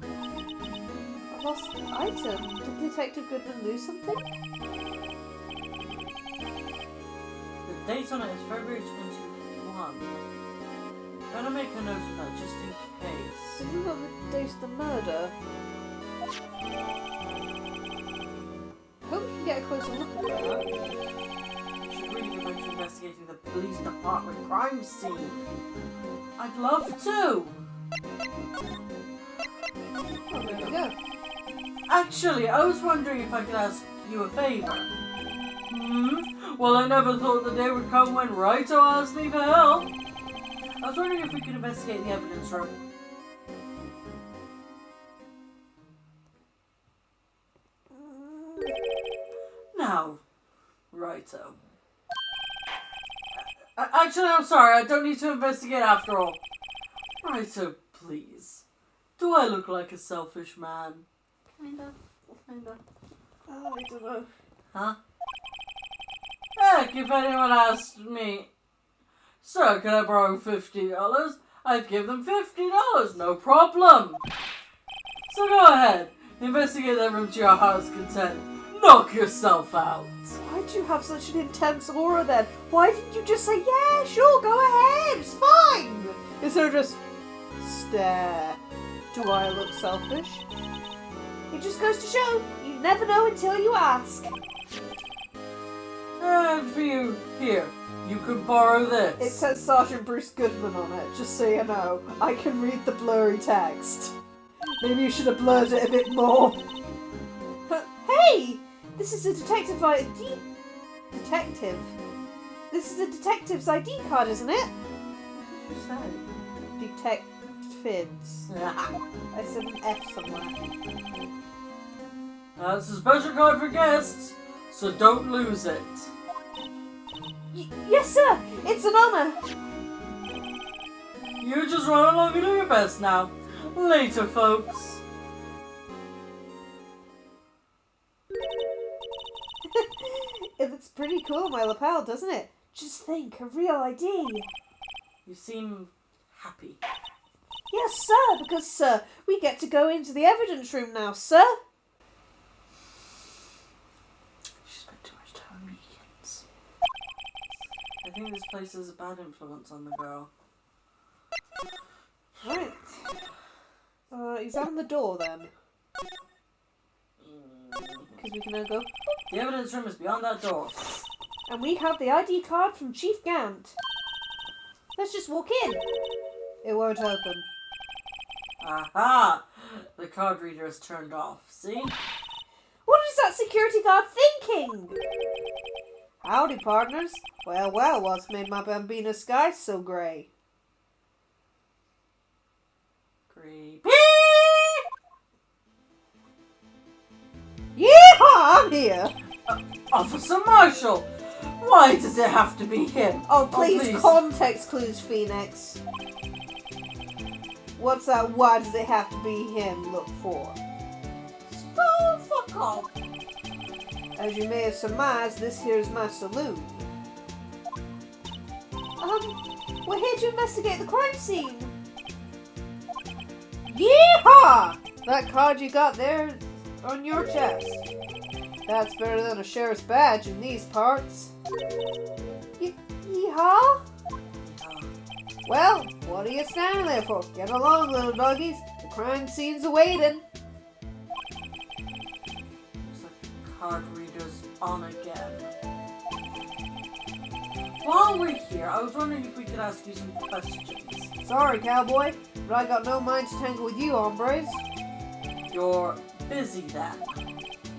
Speaker 1: A lost item? Did Detective Goodman lose something?
Speaker 2: The date on it is February 21. Better make a note of that just in case.
Speaker 1: Isn't that the date of the murder? Hope we can get a closer look at that.
Speaker 2: You should really get back to investigating the police department crime scene. I'd love to!
Speaker 1: Oh, there we go.
Speaker 2: Actually, I was wondering if I could ask you a favor. Well, I never thought the day would come when Raito asked me for help. I was wondering if we could investigate the evidence room. Now, Raito. Actually, I'm sorry, I don't need to investigate after all. Raito, please. Do I look like a selfish man? Kinda.
Speaker 1: Oh, I don't know.
Speaker 2: Huh? Heck, if anyone asked me, "Sir, can I borrow $50?" I'd give them $50, no problem. So go ahead, investigate that room to your heart's content. Knock yourself out.
Speaker 1: Why'd you have such an intense aura then? Why didn't you just say, yeah, sure, go ahead, it's fine? Instead of just stare. Do I look selfish? It just goes to show, you never know until you ask.
Speaker 2: And for you, here, you could borrow this.
Speaker 1: It says Sergeant Bruce Goodman on it, just so you know. I can read the blurry text. Maybe you should have blurred it a bit more. Hey! This is a detective ID... Detective? This is a detective's ID card, isn't it?
Speaker 2: What did you say?
Speaker 1: Detectives. I said an F somewhere.
Speaker 2: That's a special card for guests, so don't lose it.
Speaker 1: Yes, sir! It's an honor!
Speaker 2: You just run along and do your best now. Later, folks.
Speaker 1: It looks pretty cool, my lapel, doesn't it? Just think, a real ID.
Speaker 2: You seem happy.
Speaker 1: Yes, sir, because, sir, we get to go into the evidence room now, sir.
Speaker 2: She spent too much time on weekends. I think this place has a bad influence on the girl.
Speaker 1: Right. Examine the door, then. Because we can now go.
Speaker 2: The evidence room is beyond that door.
Speaker 1: And we have the ID card from Chief Gant. Let's just walk in. It won't open.
Speaker 2: Aha! The card reader is turned off. See?
Speaker 1: What is that security guard thinking? Howdy, partners. Well, what's made my Bambina sky so grey?
Speaker 2: Creepy!
Speaker 1: Yeehaw! I'm here!
Speaker 2: Officer Marshall! Why does it have to be him?
Speaker 1: Oh, please, context clues, Phoenix. What's that why does it have to be him look for?
Speaker 2: Oh, fuck off!
Speaker 1: As you may have surmised, this here is my saloon. We're here to investigate the crime scene. Yeehaw! That card you got there on your chest. That's better than a sheriff's badge in these parts. Yeehaw? Well, what are you standing there for? Get along, little doggies. The crime scene's awaiting.
Speaker 2: Looks like the card reader's on again. While we're here, I was wondering if we could ask you some questions.
Speaker 1: Sorry, cowboy, but I got no mind to tangle with you, hombres.
Speaker 2: You're busy then.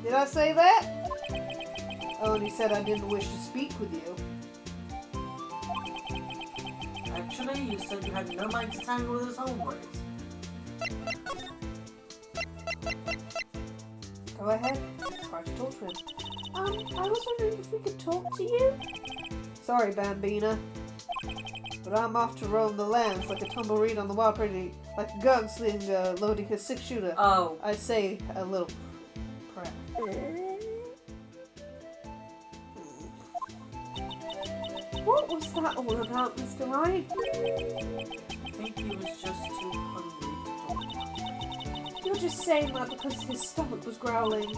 Speaker 1: Did I say that? I only said I didn't wish to speak with you.
Speaker 2: Actually, you said you had no mind to tangle with his homeworks.
Speaker 1: Go ahead. Try to talk to him. I was wondering if we could talk to you? Sorry, Bambina. But I'm off to roam the lands like a tumbleweed on the wild prairie, like a gunslinger loading his six-shooter.
Speaker 2: Oh.
Speaker 1: I say a little prayer. What was that all about, Mr. Wright?
Speaker 2: I think he was just too hungry to talk.
Speaker 1: You're just saying that because his stomach was growling.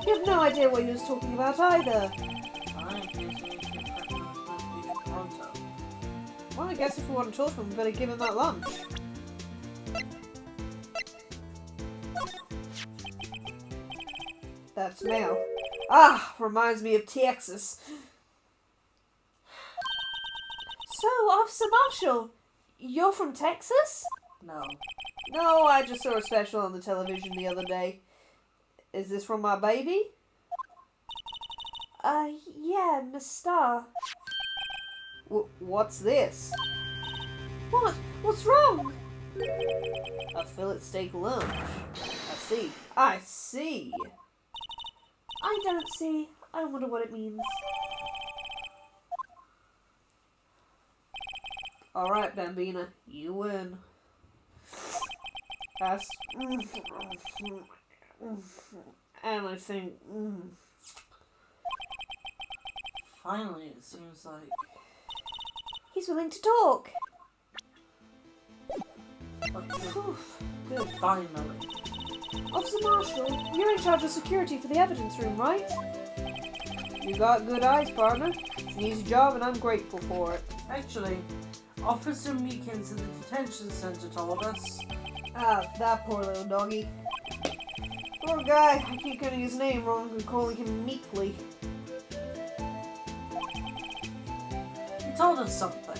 Speaker 1: You have no idea what he was talking about either.
Speaker 2: Fine, he just needs to get prepped on his first week in Toronto.
Speaker 1: Well, I guess if we want to talk to him, we better give him that lunch. That's mail. Ah, reminds me of Texas. So, Officer Marshall, you're from Texas?
Speaker 2: No.
Speaker 1: No, I just saw a special on the television the other day. Is this from my baby? Yeah, Miss Starr. What's this? What? What's wrong? A fillet steak lunch. I see. I don't see. I wonder what it means. Alright, Bambina, you win. And I think...
Speaker 2: Finally, it seems like...
Speaker 1: He's willing to talk.
Speaker 2: Good. Finally.
Speaker 1: Officer Marshall, you're in charge of security for the evidence room, right? You got good eyes, partner. It's an easy job and I'm grateful for it.
Speaker 2: Actually, Officer Meekins in the detention center told us.
Speaker 1: Ah, that poor little doggy. Poor guy, I keep getting his name wrong and calling him Meekly.
Speaker 2: He told us something.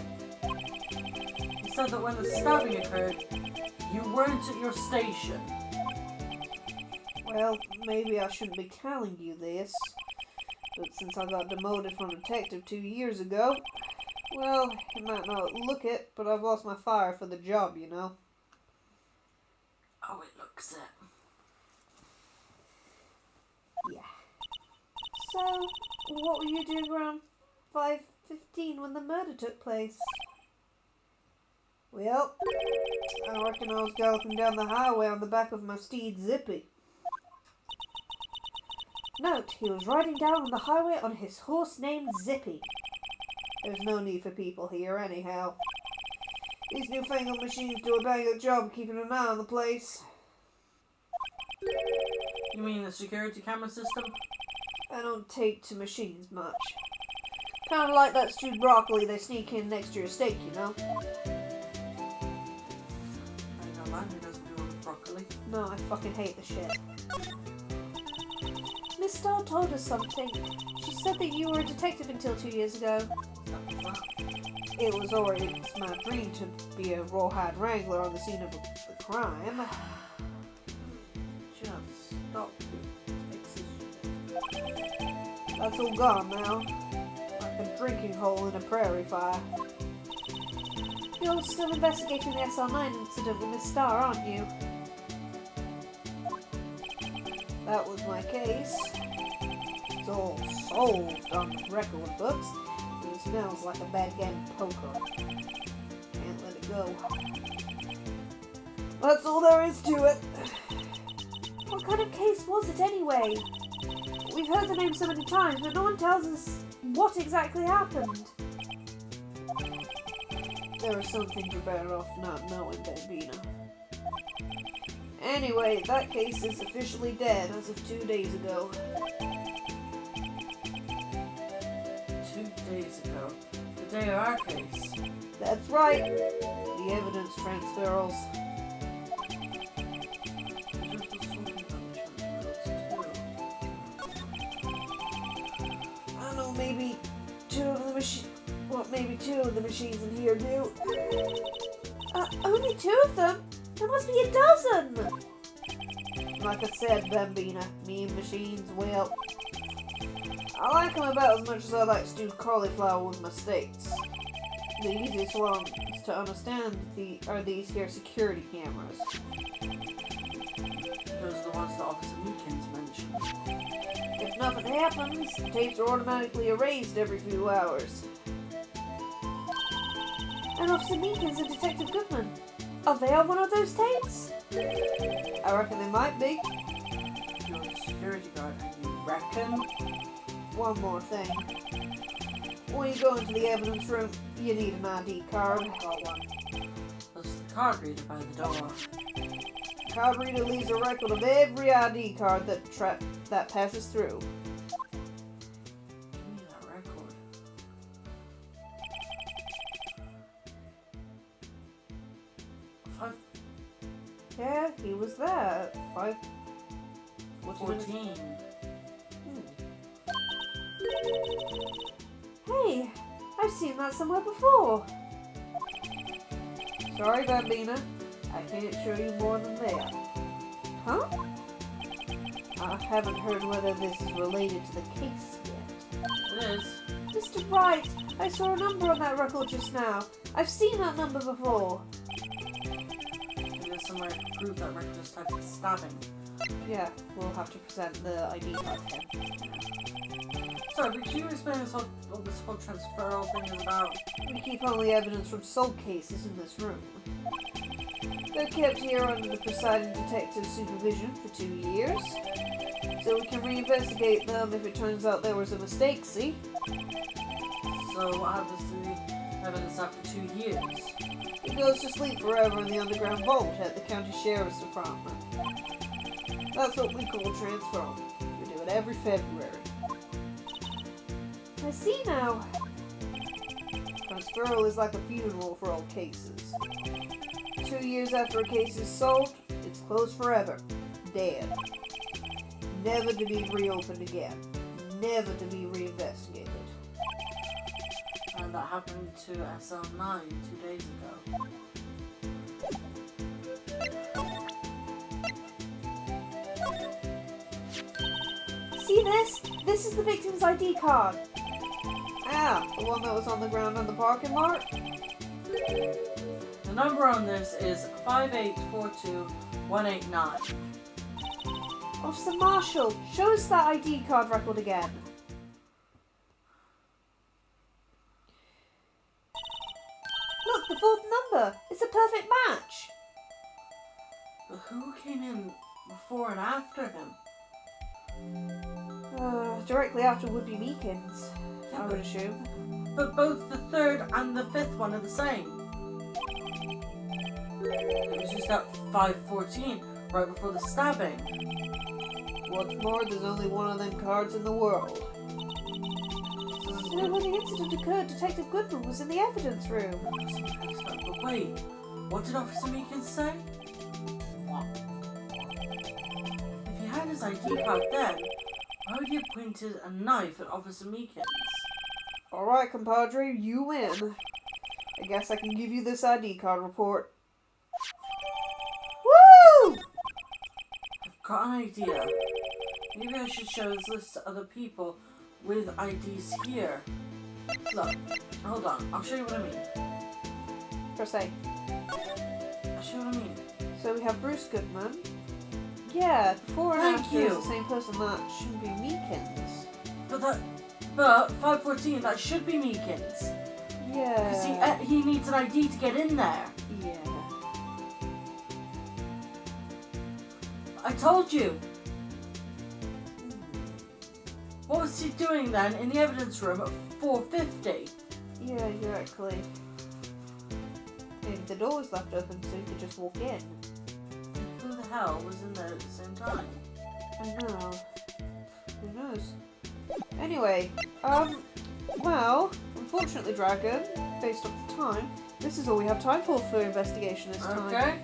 Speaker 2: He said that when the stabbing occurred, you weren't at your station.
Speaker 1: Well, maybe I shouldn't be telling you this, but since I got demoted from detective 2 years ago, well, you might not look it, but I've lost my fire for the job, you know.
Speaker 2: Oh, it looks it.
Speaker 1: Yeah. So, what were you doing around 5:15 when the murder took place? Well, I reckon I was galloping down the highway on the back of my steed Zippy. Note, he was riding down on the highway on his horse named Zippy. There's no need for people here anyhow. These newfangled machines do a bang-up job of keeping an eye on the place.
Speaker 2: You mean the security camera system?
Speaker 1: I don't take to machines much. Kind of like that stewed broccoli they sneak in next to your steak, you know?
Speaker 2: I know man who doesn't do all the broccoli.
Speaker 1: No, I fucking hate the shit. Miss Starr told us something. She said that you were a detective until 2 years ago.
Speaker 2: That was that.
Speaker 1: It was always my dream to be a rawhide wrangler on the scene of a crime.
Speaker 2: Just stop it.
Speaker 1: That's all gone now. Like a drinking hole in a prairie fire. You're still investigating the SR9 incident with Miss Starr, aren't you? That was my case. It's all solved on the record books. It smells like a bad game of poker. Can't let it go. That's all there is to it. What kind of case was it anyway? We've heard the name so many times, but no one tells us what exactly happened. There are some things you're better off not knowing, Bambina. Anyway, that case is officially dead as of 2 days ago.
Speaker 2: 2 days ago. The day of our case.
Speaker 1: That's right. The evidence transferals. I don't know, maybe two of the machines in here do. Only 2 of them? There must be a dozen! like I said, Bambina, mean machines, well, I like them about as much as I like stewed cauliflower with my steaks. The easiest ones to understand are these here security cameras.
Speaker 2: Those are the ones that Officer Meekins mentioned.
Speaker 1: If nothing happens, the tapes are automatically erased every few hours. And Officer Meekins and Detective Goodman, are they on one of those tapes? I reckon they might be.
Speaker 2: You're the security guard, and you reckon?
Speaker 1: One more thing. When you go into the evidence room, you need an ID card.
Speaker 2: Got one. There's the card reader by the door.
Speaker 1: The card reader leaves a record of every ID card that passes through.
Speaker 2: Give me that record.
Speaker 1: Yeah, he was there.
Speaker 2: 14.
Speaker 1: Hey, I've seen that somewhere before. Sorry, Bambina. I can't show you more than that. Huh? I haven't heard whether this is related to the case yet.
Speaker 2: It is.
Speaker 1: Mr. Wright, I saw a number on that record just now. I've seen that number before.
Speaker 2: Maybe there's somewhere to prove that record is tied to stabbing.
Speaker 1: Yeah, we'll have to present the ID card to him.
Speaker 2: Sorry, but can you explain what this whole transferal thing is about?
Speaker 1: We keep only evidence from sold cases in this room. They're kept here under the presiding detective's supervision for 2 years, so we can reinvestigate them if it turns out there was a mistake, see?
Speaker 2: So what happens to the evidence after 2 years?
Speaker 1: It goes to sleep forever in the underground vault at the county sheriff's department. That's what we call transferal. We do it every February. I see now. Transferal is like a funeral for all cases. 2 years after a case is solved, it's closed forever. Dead. Never to be reopened again. Never to be reinvestigated.
Speaker 2: And that happened to SL9 2 days ago.
Speaker 1: See this? This is the victim's ID card. Ah, the one that was on the ground in the parking lot?
Speaker 2: The number on this is 5842189.
Speaker 1: Officer Marshall, show us that ID card record again. Look, the fourth number. It's a perfect match.
Speaker 2: But who came in before and after him?
Speaker 1: Directly after would be Meekins,
Speaker 2: Yeah,
Speaker 1: I would assume.
Speaker 2: But both the third and the fifth one are the same. It was just at 5:14, right before the stabbing.
Speaker 1: What's more, there's only one of them cards in the world. So when the incident occurred, Detective Goodman was in the evidence room.
Speaker 2: But wait, what did Officer Meekins say? What? If he had his ID card then, why would he have pointed a knife at Officer Meekins?
Speaker 1: Alright, compadre, you win. I guess I can give you this ID card report. Woo!
Speaker 2: I've got an idea. Maybe I should show this list to other people with IDs here. Look, hold on, I'll show you what I mean.
Speaker 1: Per se.
Speaker 2: I'll show you what I mean.
Speaker 1: So we have Bruce Goodman. Yeah, before and
Speaker 2: Thank
Speaker 1: after
Speaker 2: you.
Speaker 1: is the same person. That shouldn't be Meekins.
Speaker 2: But 5:14, that should be Meekins. Because
Speaker 1: Yeah.
Speaker 2: he needs an ID to get in there.
Speaker 1: Yeah.
Speaker 2: I told you. What was he doing then in the evidence room at 4:50?
Speaker 1: Yeah, you're actually. Maybe the door was left open so you could just walk in.
Speaker 2: Who the hell was in there at the same time?
Speaker 1: I know. Who knows? Anyway, well, unfortunately, Dragon, based off the time, this is all we have time for investigation this time.
Speaker 2: Okay.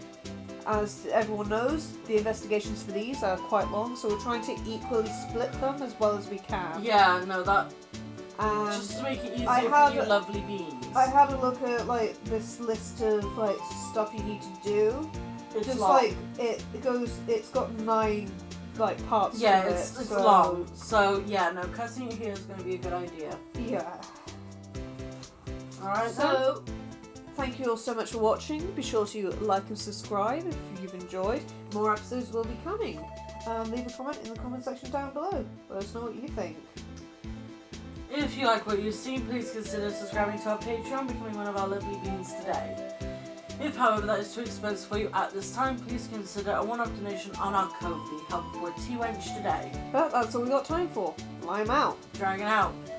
Speaker 1: As everyone knows, the investigations for these are quite long, so we're trying to equally split them as well as we can.
Speaker 2: Yeah, no, that
Speaker 1: And
Speaker 2: just to make it easier
Speaker 1: I
Speaker 2: for
Speaker 1: had
Speaker 2: you
Speaker 1: a-
Speaker 2: lovely beans.
Speaker 1: I had a look at like this list of like stuff you need to do
Speaker 2: It's
Speaker 1: just
Speaker 2: long.
Speaker 1: like it goes. It's got 9 like parts.
Speaker 2: Yeah,
Speaker 1: to
Speaker 2: it's
Speaker 1: it, so,
Speaker 2: long. So yeah, no, cutting it here is going to be a good idea.
Speaker 1: Yeah.
Speaker 2: All right.
Speaker 1: So, thank you all so much for watching. Be sure to like and subscribe if you've enjoyed. More episodes will be coming. Leave a comment in the comment section down below. Let us know what you think.
Speaker 2: If you like what you've seen, please consider subscribing to our Patreon, becoming one of our lovely beings today. If, however, that is too expensive for you at this time, please consider a one-off donation on our Ko-fi. Help support T-Wench today.
Speaker 1: But that's all we got time for. I'm out.
Speaker 2: Dragon out.